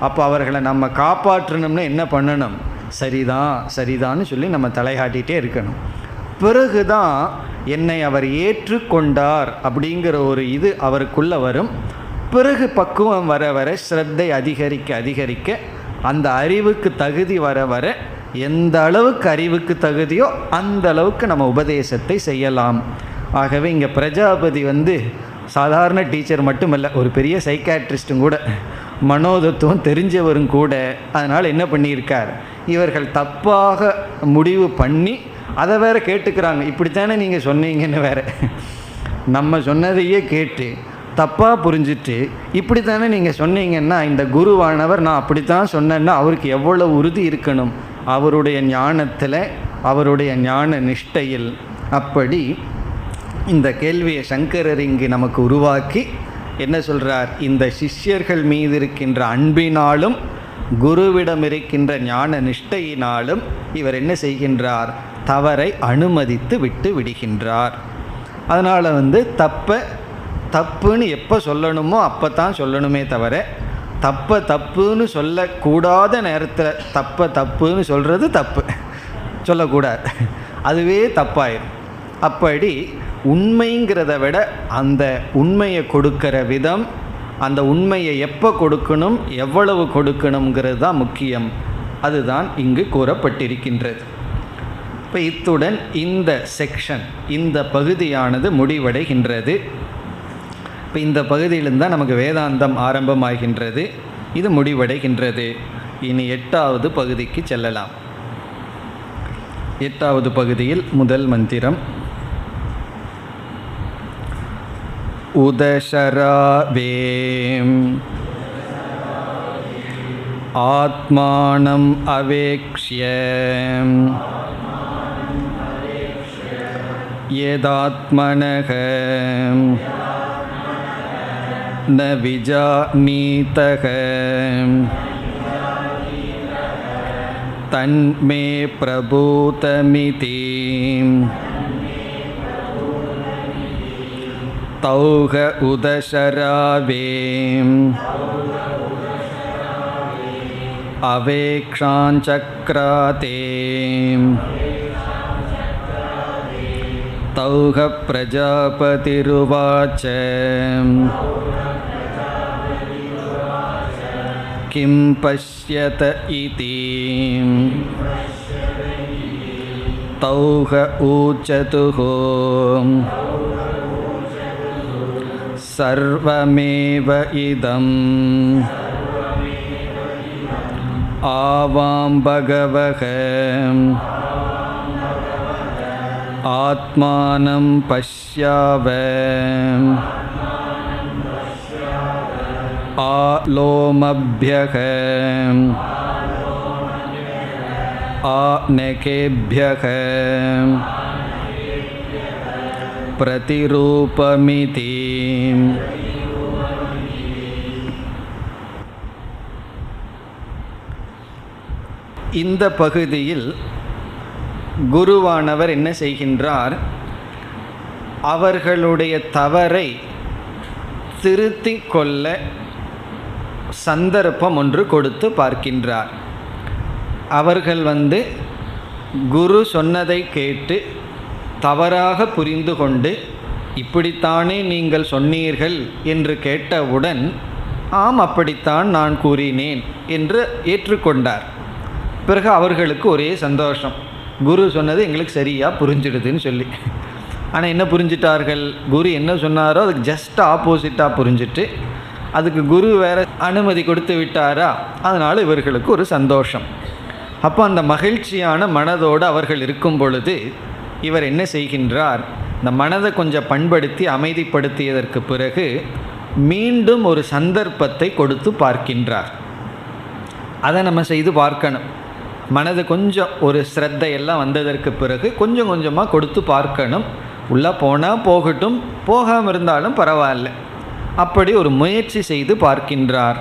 அப்போ அவர்களை நம்ம காப்பாற்றணும்னு என்ன பண்ணணும், சரிதான் சரிதான்னு சொல்லி நம்ம தலையாட்டிகிட்டே இருக்கணும். பிறகு தான் என்னை அவர் ஏற்றுக்கொண்டார் அப்படிங்கிற ஒரு இது அவருக்குள்ளே வரும். பிறகு பக்குவம் வர வர ஸ்ரத்தை அதிகரிக்க அதிகரிக்க அந்த அறிவுக்கு தகுதி வர வர எந்த அளவுக்கு அறிவுக்கு தகுதியோ அந்த அளவுக்கு நம்ம உபதேசத்தை செய்யலாம். ஆகவே இங்கே பிரஜாபதி சாதாரண டீச்சர் மட்டுமல்ல, ஒரு பெரிய சைக்காட்ரிஸ்ட்டும் கூட, மனோதத்துவம் தெரிஞ்சவரும் கூட. அதனால் என்ன பண்ணியிருக்கார், இவர்கள் தப்பாக முடிவு பண்ணி அதை வேற கேட்டுக்கிறாங்க. இப்படித்தானே நீங்கள் சொன்னீங்கன்னு வேற, நம்ம சொன்னதையே கேட்டு தப்பாக புரிஞ்சிட்டு இப்படித்தானே நீங்கள் சொன்னீங்கன்னா இந்த குருவானவர் நான் அப்படித்தான் சொன்னேன்னா அவருக்கு எவ்வளோ உறுதி இருக்கணும் அவருடைய ஞானத்தில், அவருடைய ஞான நிஷ்டையில். அப்படி இந்த கேள்வியை சங்கரர் இங்கு நமக்கு உருவாக்கி என்ன சொல்கிறார், இந்த சிஷ்யர்கள் மீது இருக்கின்ற அன்பினாலும் குருவிடம் இருக்கின்ற ஞான நிஷ்டையினாலும் இவர் என்ன செய்கின்றார், தவறை அனுமதித்து விட்டு விடுகின்றார். அதனால் தப்புன்னு எப்போ சொல்லணுமோ அப்போ தான் சொல்லணுமே தவிர தப்புன்னு சொல்லக்கூடாத நேரத்தில் தப்புன்னு சொல்கிறது தப்பு சொல்லக்கூடாது, அதுவே தப்பாயிரும். அப்படி உண்மைங்கிறத விட அந்த உண்மையை கொடுக்கிற விதம், அந்த உண்மையை எப்போ கொடுக்கணும் எவ்வளவு கொடுக்கணுங்கிறது தான் முக்கியம். அதுதான் இங்கு கூறப்பட்டிருக்கின்றது. இப்போ இத்துடன் இந்த செக்ஷன், இந்த பகுதியானது முடிவடைகின்றது. இப்போ இந்த பகுதியிலிருந்து தான் நமக்கு வேதாந்தம் ஆரம்பமாகின்றது, இது முடிவடைகின்றது. இனி 8வது பகுதிக்கு செல்லலாம். 8வது பகுதியில் முதல் மந்திரம், உதசராவேம் ஆத்மானம் அவேக்ஷ்யம் யதாத்மனஹ ந விஜானீதஹ தன்மே பிரபூதமிதி தௌஹ உதசராவேம் அவேக்ஷாஞ்சக்ராதே தௌஹ பிரஜாபதிருவாச்ச கிம் பஷ்யத இதி தௌஹ ஊச்சதுஹோ சர்வமேவ இதம் ஆவாம் பகவஹ ஆத்மானம் பஷ்யாவ ஆலோமப்யஹ ஆநகேப்யஹ பிரதிரூபமிதி. இந்த பகுதியில் குருவானவர் என்ன செய்கின்றார், அவர்களுடைய தவறை திருத்திக் கொள்ள சந்தர்ப்பம் ஒன்று கொடுத்து பார்க்கின்றார். அவர்கள் குரு சொன்னதை கேட்டு தவறாக புரிந்து கொண்டு இப்படித்தானே நீங்கள் சொன்னீர்கள் என்று கேட்டவுடன் ஆம் அப்படித்தான் நான் கூறினேன் என்று ஏற்றுக்கொண்டார். பிறகு அவர்களுக்கு ஒரே சந்தோஷம், குரு சொன்னது எங்களுக்கு சரியாக புரிஞ்சிடுதுன்னு சொல்லி. ஆனால் என்ன புரிஞ்சிட்டார்கள், குரு என்ன சொன்னாரோ அதுக்கு ஜஸ்ட் ஆப்போசிட்டாக புரிஞ்சிட்டு அதுக்கு குரு வேறு அனுமதி கொடுத்து விட்டாரா, அதனால் இவர்களுக்கு ஒரு சந்தோஷம். அப்போ அந்த மகிழ்ச்சியான மனதோடு அவர்கள் இருக்கும் பொழுது இவர் என்ன செய்கின்றார், இந்த மனதை கொஞ்சம் பண்படுத்தி அமைதிப்படுத்தியதற்கு பிறகு மீண்டும் ஒரு சந்தர்ப்பத்தை கொடுத்து பார்க்கின்றார். அதை நம்ம செய்து பார்க்கணும். மனது கொஞ்சம் ஒரு ஸ்ரத்தையெல்லாம் வந்ததற்கு பிறகு கொஞ்சம் கொஞ்சமாக கொடுத்து பார்க்கணும். உள்ளே போனால் போகட்டும், போகாமல் இருந்தாலும் பரவாயில்ல. அப்படி ஒரு முயற்சி செய்து பார்க்கின்றார்.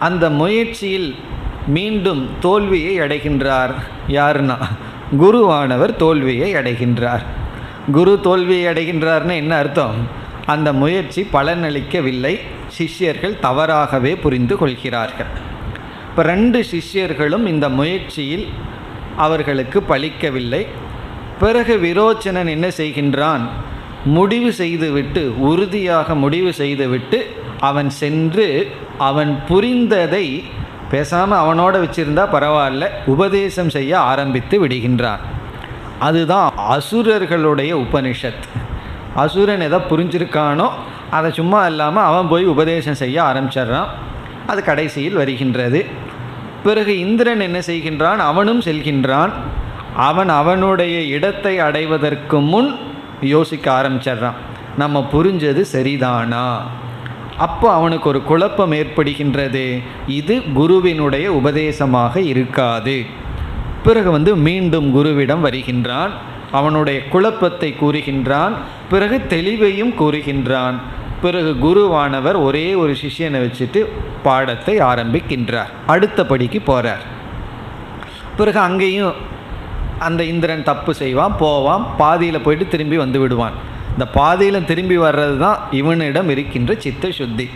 அந்த முயற்சியில் மீண்டும் தோல்வியை அடைகின்றார். யாருன்னா குருவானவர் தோல்வியை அடைகின்றார். குரு தோல்வியை அடைகின்றார்னு என்ன அர்த்தம், அந்த முயற்சி பலனளிக்கவில்லை, சிஷ்யர்கள் தவறாகவே புரிந்து கொள்கிறார்கள். இப்போ 2 சிஷ்யர்களும் இந்த முயற்சியில் அவர்களுக்கு பலிக்கவில்லை. பிறகு விரோச்சனன் என்ன செய்கின்றான், முடிவு செய்துவிட்டு, உறுதியாக முடிவு செய்துவிட்டு அவன் சென்று அவன் புரிந்ததை பேசாமல் அவனோட வச்சிருந்தா பரவாயில்ல, உபதேசம் செய்ய ஆரம்பித்து விடுகின்றான். அதுதான் அசுரர்களுடைய உபனிஷத். அசுரன் எதை புரிஞ்சிருக்கானோ அதை சும்மா இல்லாமல் அவன் போய் உபதேசம் செய்ய ஆரம்பிச்சிட்றான். அது கடைசியில் வருகின்றது. பிறகு இந்திரன் என்ன செய்கின்றான், அவனும் செல்கின்றான். அவனுடைய இடத்தை அடைவதற்கு முன் யோசிக்க ஆரம்பிச்சிட்றான், நம்ம புரிஞ்சது சரிதானா. அப்போ அவனுக்கு ஒரு குழப்பம் ஏற்படுகின்றது, இது குருவினுடைய உபதேசமாக இருக்காது. பிறகு மீண்டும் குருவிடம் வருகின்றான், அவனுடைய குழப்பத்தை கூறுகின்றான், பிறகு தெளிவையும் கூறுகின்றான். பிறகு குருவானவர் ஒரே ஒரு சிஷ்யனை வச்சுட்டு பாடத்தை ஆரம்பிக்கின்றார். அடுத்த படிக்கு போகிறார். பிறகு அங்கேயும் அந்த இந்திரன் தப்பு செய்வான், போவான், பாதியில் போயிட்டு திரும்பி வந்து விடுவான். இந்த பாதியில் திரும்பி வர்றது தான் இவனிடம் இருக்கின்ற சித்த சுத்தி.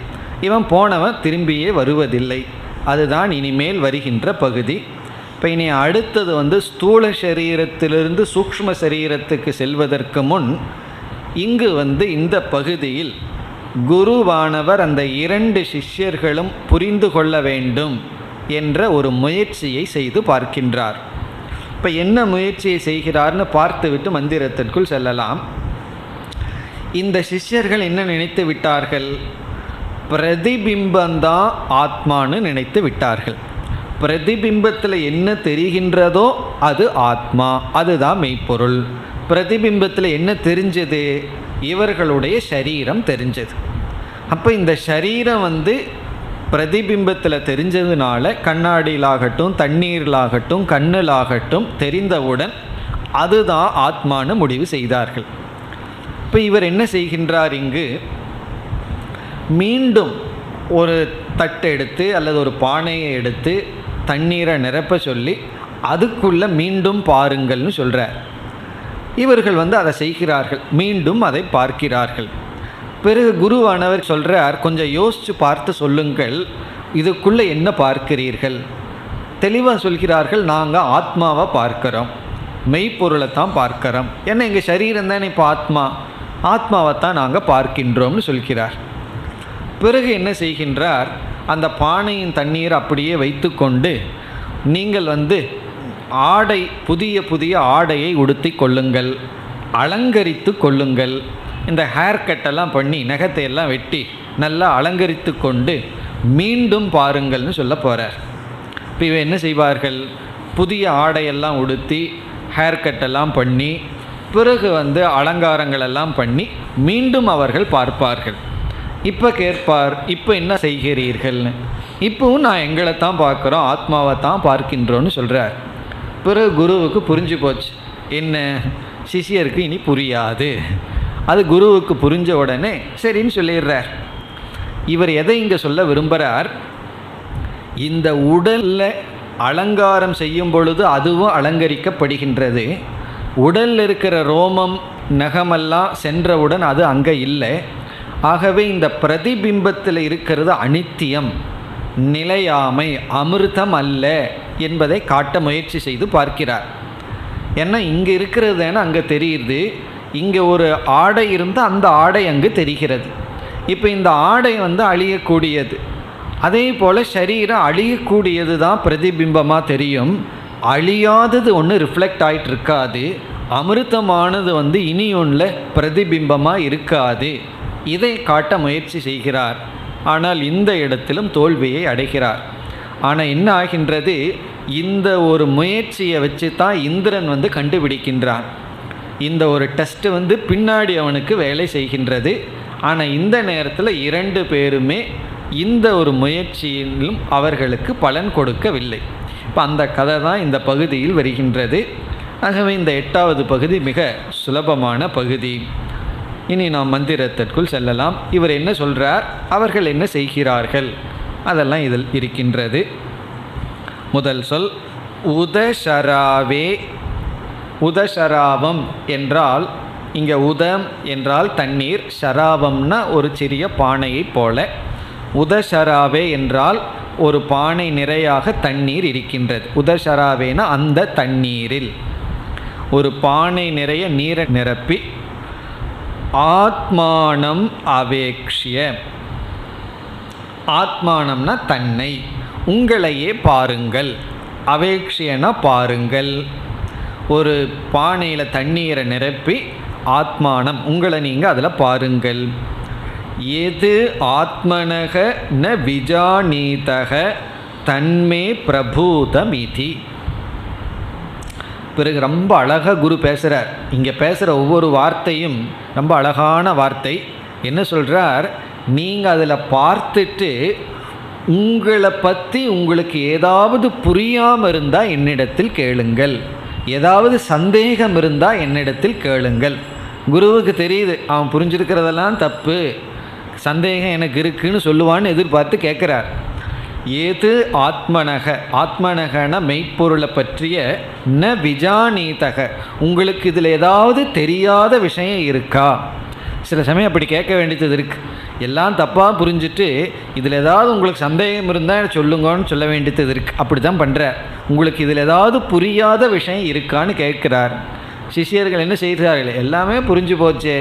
இவன் போனவன் திரும்பியே வருவதில்லை. அதுதான் இனிமேல் வருகின்ற பகுதி. இப்போ இனி அடுத்தது ஸ்தூல சரீரத்திலிருந்து சூக்ஷ்ம சரீரத்துக்கு செல்வதற்கு முன் இங்கு இந்த பகுதியில் குருவானவர் அந்த 2 சிஷ்யர்களும் புரிந்து கொள்ள வேண்டும் என்ற ஒரு முயற்சியை செய்து பார்க்கின்றார். இப்போ என்ன முயற்சியை செய்கிறார்னு பார்த்துவிட்டு மந்திரத்திற்குள் செல்லலாம். இந்த சிஷ்யர்கள் என்ன நினைத்து விட்டார்கள், பிரதிபிம்பந்தான் ஆத்மானு நினைத்து விட்டார்கள். பிரதிபிம்பத்தில் என்ன தெரிகின்றதோ அது ஆத்மா, அதுதான் மெய்ப்பொருள். பிரதிபிம்பத்தில் என்ன தெரிஞ்சது, இவர்களுடைய சரீரம் தெரிஞ்சது. அப்போ இந்த சரீரம் பிரதிபிம்பத்தில் தெரிஞ்சதுனால கண்ணாடியிலாகட்டும், தண்ணீரிலாகட்டும், கண்ணிலாகட்டும் தெரிந்தவுடன் அதுதான் ஆத்மானு முடிவு செய்தார்கள். இப்போ இவர் என்ன செய்கின்றார், இங்கு மீண்டும் ஒரு தட்டை எடுத்து அல்லது ஒரு பானையை எடுத்து தண்ணீரை நிரப்ப சொல்லி அதுக்குள்ளே மீண்டும் பாருங்கள்னு சொல்கிறார். இவர்கள் அதை செய்கிறார்கள், மீண்டும் அதை பார்க்கிறார்கள். பிறகு குருவானவர் சொல்கிறார், கொஞ்சம் யோசித்து பார்த்து சொல்லுங்கள், இதுக்குள்ளே என்ன பார்க்கிறீர்கள். தெளிவாக சொல்கிறார்கள், நாங்கள் ஆத்மாவை பார்க்கிறோம், மெய்ப்பொருளை தான் பார்க்கிறோம். ஏன்னா எங்கள் சரீரம் தானே இப்போ ஆத்மாவைத்தான் நாங்கள் பார்க்கின்றோம்னு சொல்கிறார். பிறகு என்ன செய்கின்றார், அந்த பானையின் தண்ணீர் அப்படியே வைத்து கொண்டு நீங்கள் ஆடை, புதிய ஆடையை உடுத்தி கொள்ளுங்கள், அலங்கரித்து கொள்ளுங்கள். இந்த ஹேர் கட்டெல்லாம் பண்ணி நகத்தை எல்லாம் வெட்டி நல்லா அலங்கரித்து கொண்டு மீண்டும் பாருங்கள்னு சொல்ல போகிறார். இப்போ இவன் என்ன செய்வார்கள், புதிய ஆடையெல்லாம் உடுத்தி ஹேர் கட்டெல்லாம் பண்ணி பிறகு அலங்காரங்கள் எல்லாம் பண்ணி மீண்டும் அவர்கள் பார்ப்பார்கள். இப்போ கேட்பார், இப்போ என்ன செய்கிறீர்கள்னு. இப்போவும் நான் எங்களை தான் பார்க்குறோம், ஆத்மாவை தான் பார்க்கின்றோன்னு சொல்கிறார். பிறகு குருவுக்கு புரிஞ்சு போச்சு, என்ன சிஷியருக்கு இனி புரியாது. அது குருவுக்கு புரிஞ்ச உடனே சரின்னு சொல்லிடுறார். இவர் எதை இங்கே சொல்ல விரும்புகிறார், இந்த உடலில் அலங்காரம் செய்யும் பொழுது அதுவும் அலங்கரிக்கப்படுகின்றது. உடலில் இருக்கிற ரோமம் நகமெல்லாம் சென்றவுடன் அது அங்கே இல்லை. ஆகவே இந்த பிரதிபிம்பத்தில் இருக்கிறது அனித்தியம், நிலையாமை, அமிர்தம் அல்ல என்பதை காட்ட முயற்சி செய்து பார்க்கிறார். ஏன்னா இங்கே இருக்கிறது தானே அங்கே தெரியுது, இங்கே ஒரு ஆடை இருந்தால் அந்த ஆடை அங்கு தெரிகிறது. இப்போ இந்த ஆடை அழியக்கூடியது, அதே போல் சரீரம் அழியக்கூடியது தான் பிரதிபிம்பமாக தெரியும். அழியாதது ஒன்று ரிஃப்ளெக்ட் ஆகிட்டு இருக்காது, அமிர்தமானது இனி ஒன்றில் பிரதிபிம்பமாக இருக்காது. இதை காட்ட முயற்சி செய்கிறார். ஆனால் இந்த இடத்திலும் தோல்வியை அடைகிறார். ஆனால் என்ன ஆகின்றது, இந்த ஒரு முயற்சியை வச்சு தான் இந்திரன் கண்டுபிடிக்கின்றான். இந்த ஒரு டெஸ்ட்டு பின்னாடி அவனுக்கு வேலை செய்கின்றது. ஆனால் இந்த நேரத்தில் 2 பேருமே இந்த ஒரு முயற்சியிலும் அவர்களுக்கு பலன் கொடுக்கவில்லை. இப்போ அந்த கதை தான் இந்த பகுதியில் வருகின்றது. ஆகவே இந்த 8வது பகுதி மிக சுலபமான பகுதி. இனி நாம் மந்திரத்திற்குள் செல்லலாம். இவர் என்ன சொல்கிறார், அவர்கள் என்ன செய்கிறார்கள், அதெல்லாம் இதில் இருக்கின்றது. முதல் சொல் உதசராவே. உதசராவம் என்றால், இங்கே உதம் என்றால் தண்ணீர், ஷராவம்னா ஒரு சிறிய பானையை போல. உதசராவே என்றால் ஒரு பானை நிறையாக தண்ணீர் இருக்கின்றது. உதசராவேனா அந்த தண்ணீரில் ஒரு பானை நிறைய நீரை நிரப்பி, ஆத்மானம் அவேக்ஷிய. ஆத்மானம்னா தன்னை, உங்களையே பாருங்கள். அவேக்ஷியனா பாருங்கள். ஒரு பானையில் தண்ணீரை நிரப்பி ஆத்மானம், உங்களை நீங்கள் அதில் பாருங்கள். எது ஆத்மனக ந விஜானீதக தன்மே பிரபூதமிதி. பிறகு ரொம்ப அழகாக குரு பேசுகிறார். இங்கே பேசுகிற ஒவ்வொரு வார்த்தையும் ரொம்ப அழகான வார்த்தை. என்ன சொல்கிறார், நீங்கள் அதில் பார்த்துட்டு உங்களை பற்றி உங்களுக்கு ஏதாவது புரியாமல் இருந்தால் என்னிடத்தில் கேளுங்கள், ஏதாவது சந்தேகம் இருந்தால் என்னிடத்தில் கேளுங்கள். குருவுக்கு தெரியுது அவன் புரிஞ்சிருக்கிறதெல்லாம் தப்பு, சந்தேகம் எனக்கு இருக்குன்னு சொல்லுவான்னு எதிர்பார்த்து கேட்குறார். ஏது ஆத்மனக, ஆத்மனகன மெய்ப்பொருளை பற்றிய, ந விஜானீதக, உங்களுக்கு இதில் ஏதாவது தெரியாத விஷயம் இருக்கா. சில சமயம் அப்படி கேட்க வேண்டியது இருக்குது. எல்லாம் தப்பாக புரிஞ்சுட்டு இதில் ஏதாவது உங்களுக்கு சந்தேகம் இருந்தால் சொல்லுங்கன்னு சொல்ல வேண்டியது இருக்குது. அப்படி தான் பண்ணுறார். உங்களுக்கு இதில் ஏதாவது புரியாத விஷயம் இருக்கான்னு கேட்குறார். சிஷியர்கள் என்ன செய்கிறார்கள், எல்லாமே புரிஞ்சு போச்சே,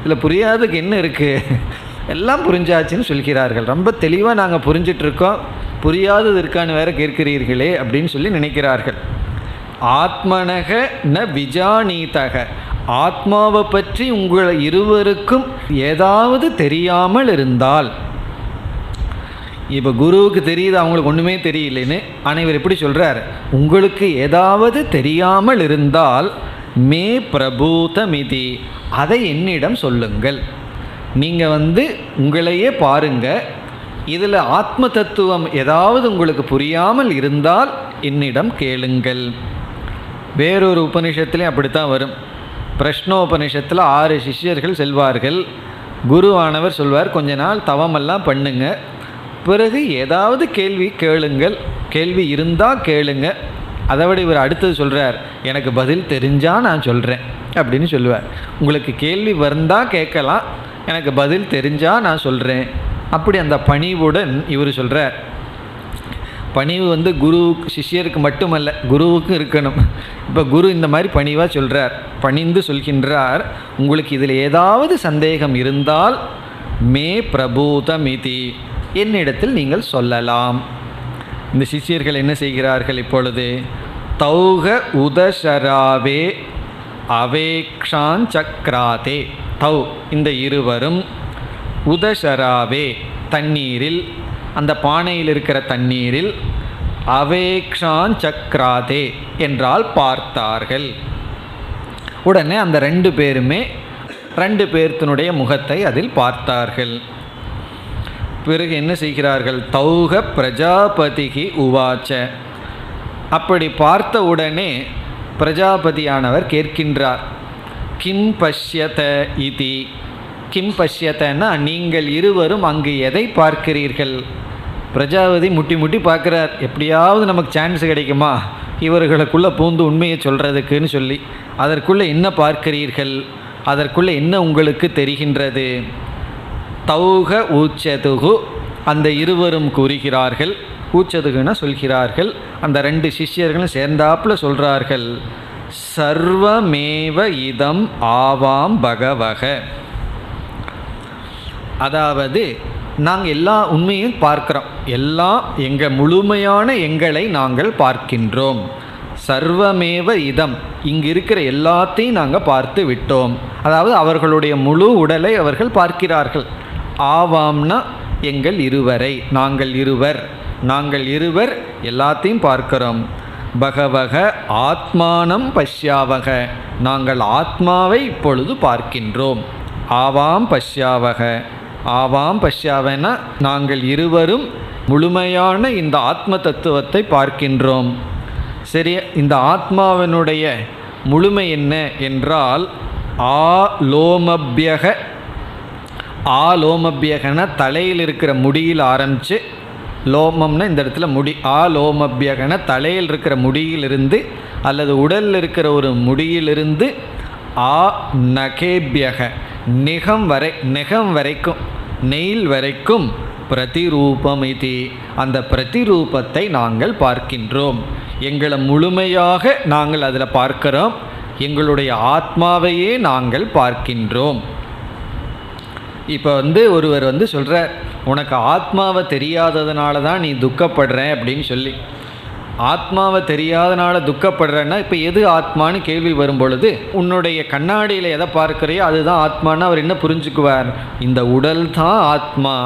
இதில் புரியாததுக்கு என்ன இருக்குது, எல்லாம் புரிஞ்சாச்சுன்னு சொல்கிறார்கள். ரொம்ப தெளிவாக நாங்கள் புரிஞ்சிட்ருக்கோம், புரியாதது இருக்கான்னு வேறு கேட்கிறீர்களே அப்படின்னு சொல்லி நினைக்கிறார்கள். ஆத்மனக ந விஜானீதக, ஆத்மாவை பற்றி உங்களை இருவருக்கும் ஏதாவது தெரியாமல் இருந்தால். இப்போ குருவுக்கு தெரியுது அவங்களுக்கு ஒன்றுமே தெரியலேன்னு, ஆனால் இவர் எப்படி சொல்கிறார், உங்களுக்கு ஏதாவது தெரியாமல் இருந்தால் மே பிரபூதமிதி, அதை என்னிடம் சொல்லுங்கள். நீங்கள் உங்களையே பாருங்கள், இதில் ஆத்ம தத்துவம் ஏதாவது உங்களுக்கு புரியாமல் இருந்தால் என்னிடம் கேளுங்கள். வேறொரு உபனிஷத்துலேயும் அப்படித்தான் வரும். பிரஷ்னோபனிஷத்தில் 6 சிஷ்யர்கள் செல்வார்கள். குருவானவர் சொல்வார், கொஞ்ச நாள் தவமெல்லாம் பண்ணுங்க, பிறகு ஏதாவது கேள்வி கேளுங்கள், கேள்வி இருந்தால் கேளுங்க. அதை விட இவர் அடுத்தது சொல்கிறார், எனக்கு பதில் தெரிஞ்சால் நான் சொல்கிறேன் அப்படின்னு சொல்லுவார். உங்களுக்கு கேள்வி வந்தால் கேட்கலாம், எனக்கு பதில் தெரிஞ்சால் நான் சொல்கிறேன். அப்படி அந்த பணிவுடன் இவர் சொல்கிறார். பணிவு குரு சிஷ்யருக்கு மட்டுமல்ல, குருவுக்கும் இருக்கணும். இப்போ குரு இந்த மாதிரி பணிவாக சொல்கிறார், பணிந்து சொல்கின்றார், உங்களுக்கு இதில் ஏதாவது சந்தேகம் இருந்தால் மே பிரபூதமிதி, என்னிடத்தில் நீங்கள் சொல்லலாம். இந்த சிஷ்யர்கள் என்ன செய்கிறார்கள் இப்பொழுது, தௌக உதசராவே அவேக்ஷாஞ்சக்ராதே. தௌ இந்த இருவரும், உதசராவே தண்ணீரில், அந்த பானையில் இருக்கிற தண்ணீரில், அவேக்ஷாஞ்சக்ராதே என்றால் பார்த்தார்கள். உடனே அந்த 2 பேருமே 2 பேர்த்தினுடைய முகத்தை அதில் பார்த்தார்கள். பிறகு என்ன செய்கிறார்கள், தௌக பிரஜாபதிகி உவாச்ச. அப்படி பார்த்த உடனே பிரஜாபதியானவர் கேட்கின்றார், கிம் பஷ்யத இதி. கிம் பஷ்யத்தன்னா நீங்கள் இருவரும் அங்கு எதை பார்க்கிறீர்கள். பிரஜாபதி முட்டி முட்டி பார்க்குறார், எப்படியாவது நமக்கு சான்ஸ் கிடைக்குமா இவர்களுக்குள்ளே பூந்து உண்மையை சொல்கிறதுக்குன்னு சொல்லி. அதற்குள்ளே என்ன பார்க்கிறீர்கள், அதற்குள்ளே என்ன உங்களுக்கு தெரிகின்றது. தௌக ஊச்சதுகு அந்த இருவரும் கூறுகிறார்கள், கூச்சதுக்குன்னா சொல்கிறார்கள், அந்த 2 சிஷ்யர்களும் சேர்ந்தாப்புல சொல்கிறார்கள், சர்வமேவ இதம் ஆவாம் பகவக. அதாவது நாங்கள் எல்லா உண்மையும் பார்க்குறோம், எல்லாம் எங்கள் முழுமையான எங்களை நாங்கள் பார்க்கின்றோம். சர்வமேவ இதம், இங்கு இருக்கிற எல்லாத்தையும் நாங்கள் பார்த்து விட்டோம். அதாவது அவர்களுடைய முழு உடலை அவர்கள் பார்க்கிறார்கள். ஆவாம்னா எங்கள் இருவரை, நாங்கள் இருவர் எல்லாத்தையும் பார்க்கிறோம். பகவக ஆத்மானம் பஷ்யாவக, நாங்கள் ஆத்மாவை இப்பொழுது பார்க்கின்றோம். ஆவாம் பஷ்யாவக, ஆவாம் பஷ்யாவன நாங்கள் இருவரும் முழுமையான இந்த ஆத்ம தத்துவத்தை பார்க்கின்றோம். சரி, இந்த ஆத்மாவினுடைய முழுமை என்ன என்றால் ஆலோமபியக, ஆலோமபியகன தலையில் இருக்கிற முடியில் ஆரம்பித்து, லோமம்னா இந்த இடத்துல முடி, ஆலோமபியகன தலையில் இருக்கிற முடியிலிருந்து அல்லது உடலில் இருக்கிற ஒரு முடியிலிருந்து ஆ நகேபியக நிகம் வரைக்கும், நெயில் வரைக்கும் பிரதிரூபம் இது, அந்த பிரதிரூபத்தை நாங்கள் பார்க்கின்றோம். எங்களை முழுமையாக நாங்கள் அதில் பார்க்கிறோம், எங்களுடைய ஆத்மாவையே நாங்கள் பார்க்கின்றோம். இப்போ ஒருவர் சொல்கிறார், உனக்கு ஆத்மாவை தெரியாததுனால தான் நீ துக்கப்படுற அப்படின்னு சொல்லி. ஆத்மாவை தெரியாதனால துக்கப்படுறேன்னா இப்போ எது ஆத்மான்னு கேள்வி வரும் பொழுது, உன்னுடைய கண்ணாடியில் எதை பார்க்குறையோ அதுதான் ஆத்மான்னு அவர் என்ன புரிஞ்சுக்குவார்? இந்த உடல் தான் ஆத்மா,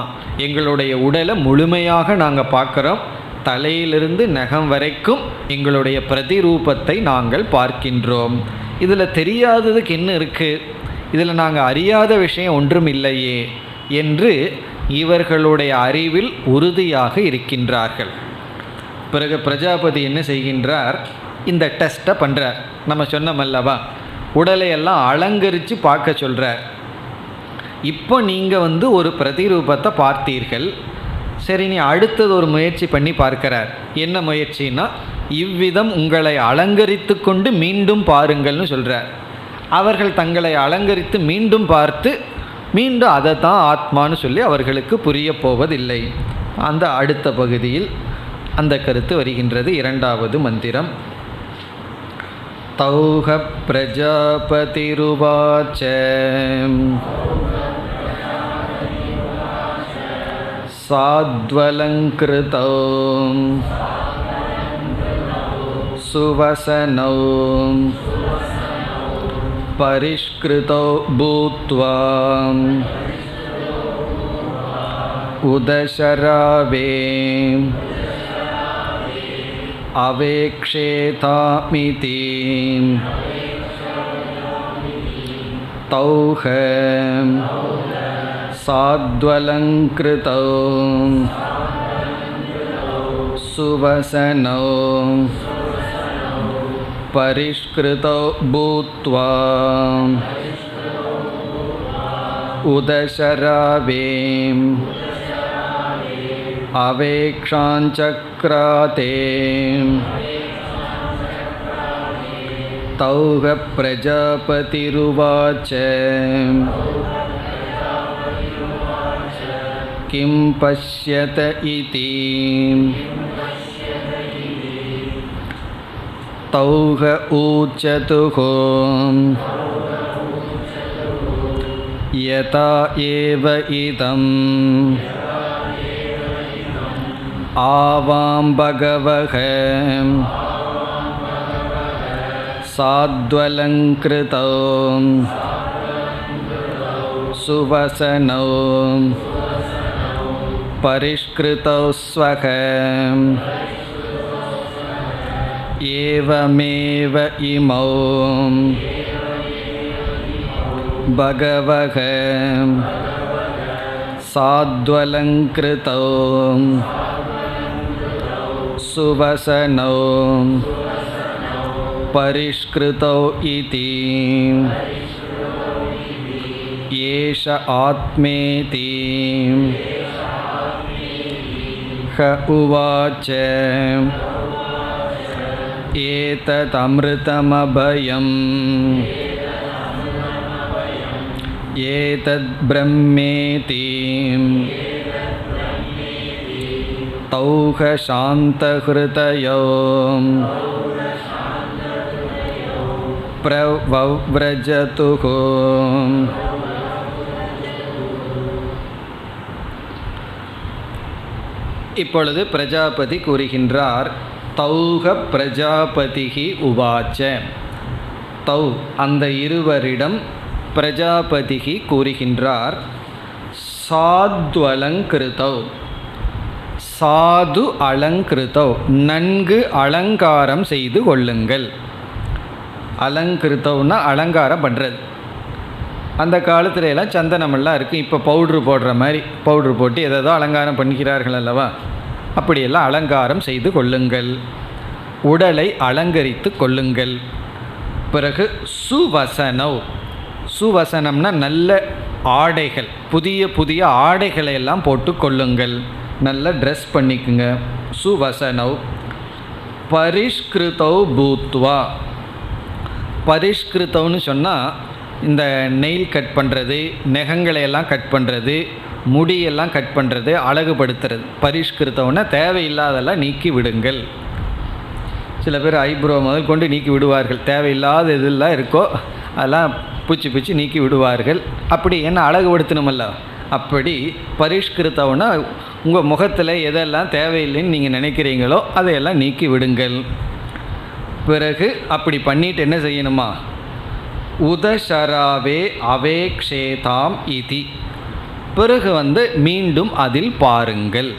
எங்களுடைய உடலை முழுமையாக நாங்கள் பார்க்குறோம், தலையிலிருந்து நகம் வரைக்கும் எங்களுடைய பிரதிரூபத்தை நாங்கள் பார்க்கின்றோம். இதில் தெரியாததுக்கு என்ன இருக்குது, இதில் நாங்கள் அறியாத விஷயம் ஒன்றும் இல்லையே என்று இவர்களுடைய அறிவில் உறுதியாக இருக்கின்றார்கள். பிறகு பிரஜாபதி என்ன செய்கின்றார், இந்த டெஸ்ட்டை பண்ணுறார். நம்ம சொன்னமல்லவா, உடலையெல்லாம் அலங்கரித்து பார்க்க சொல்கிறார். இப்போ நீங்கள் ஒரு பிரதிரூபத்தை பார்த்தீர்கள், சரி நீ அடுத்தது ஒரு முயற்சி பண்ணி பார்க்கிறார். என்ன முயற்சின்னா, இவ்விதம் உங்களை அலங்கரித்து கொண்டு மீண்டும் பாருங்கள்னு சொல்கிறார். அவர்கள் தங்களை அலங்கரித்து மீண்டும் பார்த்து மீண்டும் அதை தான் ஆத்மான்னு சொல்லி அவர்களுக்கு புரிய போவதில்லை. அந்த அடுத்த பகுதியில் அந்த கருத்து வருகின்றது. 2வது மந்திரம். தௌஹ பிரஜாபதிருவாச்ச சாத்வலங்கிருதோ சுவசனோ பரிஷ்கிருதோ பூத்வா உதசராவே அவேக்ஷேதாமிதி தௌஹ சாத்வலங்கிருதோ சுவசனோ பரிஷ்கிருதோ பூத்வா உதசராவே அவேக்ஷாஞ்சக்ராதே தௌஹ பிரஜாபதிருவாச்ச கிம் பஷ்யத இதி தௌஹ ஊச்சதுஹ யதா ஏவ இதம் ஆவாம் பகவஹ சாத்வலங்கிருதோ சுவசனோ பரிஷ்கிருதோ ஸ்வக ஏவமேவ இமௌ பகவஹ சாத்வலங்கிருதோ சுவசனோ பரிஷ்கிருதோ இதி ஏஷ ஆத்மேதி ஹ உவாச்ச ஏததம்ருதமபயம் ஏதத் பிரம்மேதி தௌஹ சாந்த ஹிருதயோ பிரவ்ரஜதுஹு. இப்பொழுது பிரஜாபதி கூறுகின்றார், தௌஹ பிரஜாபதிஹி உவாச்ச. தௌ அந்த இருவரிடம் பிரஜாபதிஹி கூறுகின்றார், சாத்வலங்கிருதௌ சாது அலங்கிருதௌ நன்கு அலங்காரம் செய்து கொள்ளுங்கள். அலங்கிருத்தவுன்னா அலங்காரம் பண்ணுறது. அந்த காலத்துல எல்லாம் சந்தனமெல்லாம் இருக்குது. இப்போ பவுட்ரு போடுற மாதிரி பவுட்ரு போட்டு எதோ அலங்காரம் பண்ணிக்கிறார்கள் அல்லவா, அப்படியெல்லாம் அலங்காரம் செய்து கொள்ளுங்கள். உடலை அலங்கரித்து கொள்ளுங்கள். பிறகு சுவசனவ், சுவசனம்னா நல்ல ஆடைகள், புதிய புதிய ஆடைகளை எல்லாம் போட்டு கொள்ளுங்கள், நல்ல ட்ரெஸ் பண்ணிக்குங்க. சுவசனவ் பரிஷ்கிருதௌ பூத்வா. பரிஷ்கிருத்தம்னு சொன்னால் இந்த நெயில் கட் பண்ணுறது, நெகங்களையெல்லாம் கட் பண்ணுறது, முடியெல்லாம் கட் பண்ணுறது, அழகுபடுத்துறது. பரிஷ்கிருத்தம்னா தேவையில்லாதெல்லாம் நீக்கி விடுங்கள். சில பேர் ஐப்ரோ முதல் கொண்டு நீக்கி விடுவார்கள். தேவையில்லாத இதெல்லாம் இருக்கோ அதெல்லாம் பூச்சி பூச்சி நீக்கி விடுவார்கள். அப்படி என்ன அழகுபடுத்தணுமல்ல, அப்படி பரிஷ்கிருத்தம்னா உங்கள் முகத்தில் எதெல்லாம் தேவையில்லைன்னு நீங்கள் நினைக்கிறீங்களோ அதையெல்லாம் நீக்கி விடுங்கள். பிறகு அப்படி பண்ணிட்டு என்ன செய்யணுமா, உதசராவே அவேக்ஷேதாம் இதி. பிறகு மீண்டும் அதில் பாருங்கள்.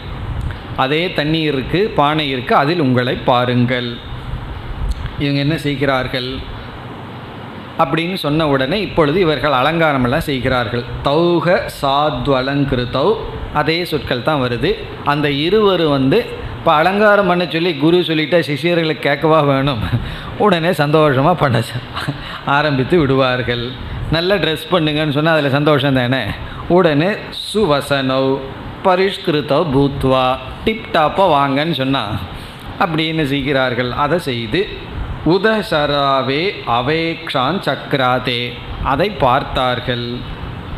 அதே தண்ணீர் இருக்குது, பானை இருக்குது, அதில் உங்களை பாருங்கள். இவங்க என்ன செய்கிறார்கள் அப்படின்னு சொன்ன உடனே இப்பொழுது இவர்கள் அலங்காரமெல்லாம் செய்கிறார்கள். தௌஹ சாத்வலங்கிருத்தௌ, அதே சொற்கள் தான் வருது. அந்த இருவரும் இப்போ அலங்காரம் பண்ண சொல்லி குரு சொல்லிட்டா சிஷியர்களுக்கு கேட்கவா வேணும், உடனே சந்தோஷமாக பண்ண ஆரம்பித்து விடுவார்கள். நல்ல ட்ரெஸ் பண்ணுங்கன்னு சொன்னால் அதில் சந்தோஷம் தானே. உடனே சுவசனவ் பரிஷ்கிருத்தவ் பூத்வா, டிப்டாப்பாக வாங்கன்னு சொன்னால் அப்படின்னு செய்கிறார்கள். அதை செய்து உதசராவே அவேக்ஷான் சக்ராதே, அதை பார்த்தார்கள்.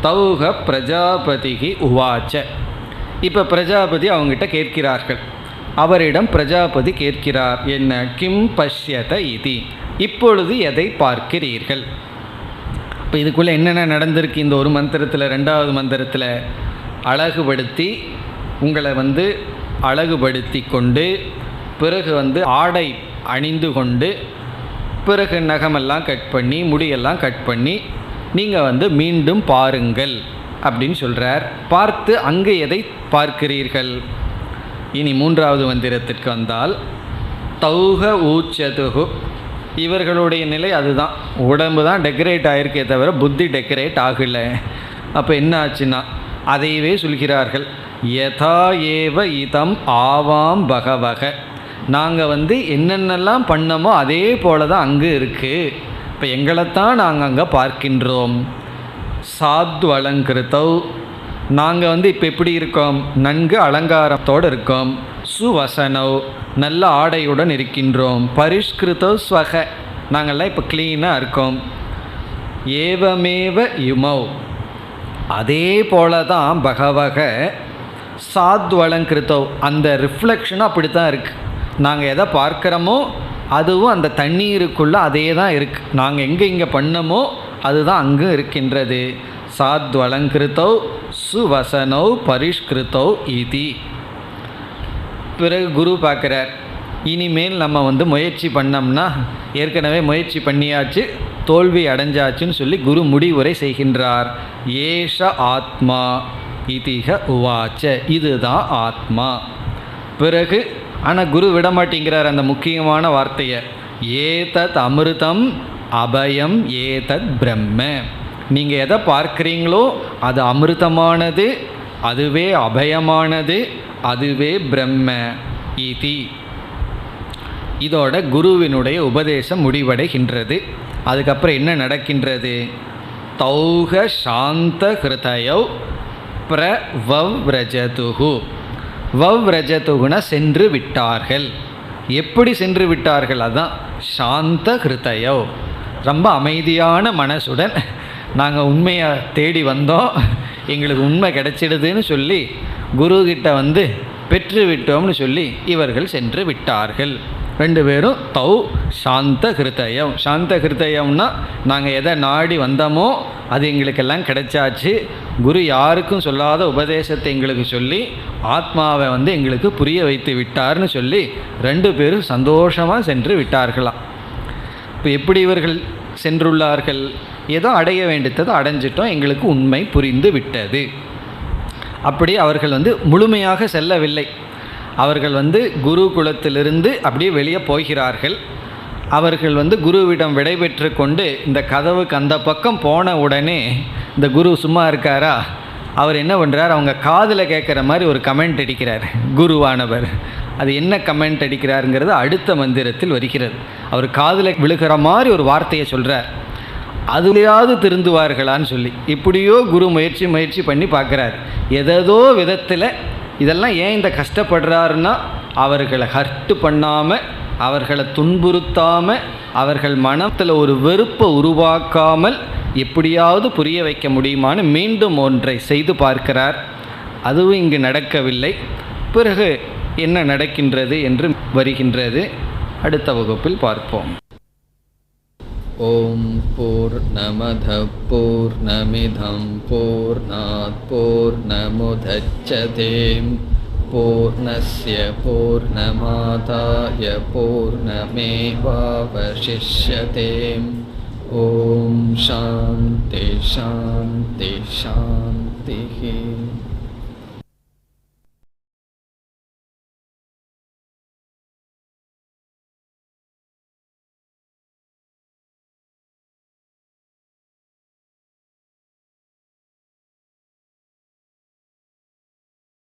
தௌஹ பிரஜாபதிஹி உவாச்ச. இப்போ பிரஜாபதி அவங்ககிட்ட கேட்கிறார்கள். அவரிடம் பிரஜாபதி கேட்கிறார், என்ன கிம் பஷ்யத இதி, இப்பொழுது எதை பார்க்கிறீர்கள்? இப்போ இதுக்குள்ளே என்னென்ன நடந்திருக்கு இந்த ஒரு மந்திரத்தில்? ரெண்டாவது மந்திரத்தில் அழகுபடுத்தி உங்களை அழகுபடுத்தி கொண்டு, பிறகு ஆடை அணிந்து கொண்டு, பிறகு நகமெல்லாம் கட் பண்ணி, முடியெல்லாம் கட் பண்ணி நீங்கள் மீண்டும் பாருங்கள் அப்படின்னு சொல்கிறார். பார்த்து அங்கே எதை பார்க்கிறீர்கள்? இனி மூன்றாவது மந்திரத்திற்கு வந்தால், தௌஹ ஊச்சதுகு, இவர்களுடைய நிலை அதுதான். உடம்பு தான் டெக்கரேட் ஆகிருக்கே தவிர புத்தி டெக்கரேட் ஆகலை. அப்போ என்ன ஆச்சுன்னா அதையவே சொல்கிறார்கள். யதா ஏவ இதம் ஆவாம் பகவக, நாங்கள் என்னென்னலாம் பண்ணமோ அதே போல தான் அங்கே இருக்குது. இப்போ எங்களைத்தான் நாங்கள் அங்கே பார்க்கின்றோம். சாத்வலங்கிருத்தௌ, நாங்கள் இப்போ எப்படி இருக்கோம்? நன்கு அலங்காரத்தோடு இருக்கோம். சுவசனவ், நல்ல ஆடையுடன் இருக்கின்றோம். பரிஷ்கிருதௌ ஸ்வக, நாங்கள்லாம் இப்போ க்ளீனாக இருக்கோம். ஏவமேவ யுமௌ, அதே போல தான் பகவக சாத்வலங்கிருத்தௌ, அந்த ரிஃப்ளெக்ஷனும் அப்படி தான் இருக்குது. நாங்கள் எதை பார்க்குறோமோ அதுவும் அந்த தண்ணீருக்குள்ளே அதே தான் இருக்குது. நாங்கள் எங்கே இங்கே பண்ணமோ அதுதான் அங்கே இருக்கின்றது. சாத்வலங்கிருத்தௌ சுவசனௌ பரிஷ்கிருத்தௌ இதி. பிறகு குரு பார்க்குறார், இனிமேல் நம்ம முயற்சி பண்ணோம்னா, ஏற்கனவே முயற்சி பண்ணியாச்சு, தோல்வி அடைஞ்சாச்சுன்னு சொல்லி குரு முடிவுரை செய்கின்றார். ஏஷ ஆத்மா இதிக உவாச்ச, இதுதான் ஆத்மா. பிறகு ஆனால் குரு விடமாட்டேங்கிறார் அந்த முக்கியமான வார்த்தையை, ஏதத் அமிர்தம் அபயம் ஏதத் பிரம்ம. நீங்கள் எதை பார்க்குறீங்களோ அது அமிர்தமானது, அதுவே அபயமானது, அதுவே பிரம்ம இதி. இதோட குருவினுடைய உபதேசம் முடிவடைகின்றது. அதுக்கப்புறம் என்ன நடக்கின்றது? தௌஹ சாந்த ஹிருதயௌ பிரவவ்ரஜதுஹு. வவ்ரஜதுகுன சென்று விட்டார்கள். எப்படி சென்று விட்டார்கள்? அதான் சாந்த ஹிருதயோ, ரொம்ப அமைதியான மனசுடன் நாங்கள் உண்மையை தேடி வந்தோம், எங்களுக்கு உண்மை கிடைச்சிடுதுன்னு சொல்லி குருக்கிட்ட பெற்று விட்டோம்னு சொல்லி இவர்கள் சென்று விட்டார்கள். ரெண்டு பேரும் தௌ சாந்த ஹிருதயம். சாந்த ஹிருதயம்னா நாங்கள் எதை நாடி வந்தோமோ அது எங்களுக்கெல்லாம் கிடைச்சாச்சு. குரு யாருக்கும் சொல்லாத உபதேசத்தை எங்களுக்கு சொல்லி ஆத்மாவை எங்களுக்கு புரிய வைத்து விட்டார்னு சொல்லி ரெண்டு பேரும் சந்தோஷமாக சென்று விட்டார்களாம். இப்போ எப்படி இவர்கள் சென்றுள்ளார்கள்? ஏதோ அடைய வேண்டியதை அடைஞ்சிட்டோம், எங்களுக்கு உண்மை புரிந்து விட்டது. அப்படி அவர்கள் முழுமையாக செல்லவில்லை. அவர்கள் குருகுலத்திலிருந்து அப்படியே வெளியே போகிறார்கள். அவர்கள் குருவிடம் விடைபெற்று கொண்டு இந்த கதவுக்கு அந்த பக்கம் போன உடனே இந்த குரு சும்மா இருக்காரா? அவர் என்ன பண்ணுறார்? அவங்க காதில் கேட்குற மாதிரி ஒரு கமெண்ட் அடிக்கிறார் குருவானவர். அது என்ன கமெண்ட் அடிக்கிறாருங்கிறது அடுத்த மந்திரத்தில் வருகிறது. அவர் காதில் விழுகிற மாதிரி ஒரு வார்த்தையை சொல்கிறார். அதுலையாவது திருந்துவார்களான்னு சொல்லி இப்படியோ குரு முயற்சி பண்ணி பார்க்குறார். ஏதோ விதத்தில் இதெல்லாம் ஏன் இந்த கஷ்டப்படுறாருன்னா அவர்களை ஹர்ட் பண்ணாமல், அவர்களை துன்புறுத்தாமல், அவர்கள் மனத்தில் ஒரு வெறுப்பை உருவாக்காமல் எப்படியாவது புரிய வைக்க முடியுமான்னு மீண்டும் ஒன்றை செய்து பார்க்கிறார். அதுவும் இங்கு நடக்கவில்லை. பிறகு என்ன நடக்கின்றது என்று வருகின்றது. அடுத்த வகுப்பில் பார்ப்போம். ஓம் பூர்ணமத பூர்ணமிதம் பூர்ணாத் பூர்ணமுதச்யதே பூர்ணஸ்ய பூர்ணமாதாய பூர்ணமேவாவசிஷ்யதே. ஓம் சாந்தி சாந்தி சாந்தி.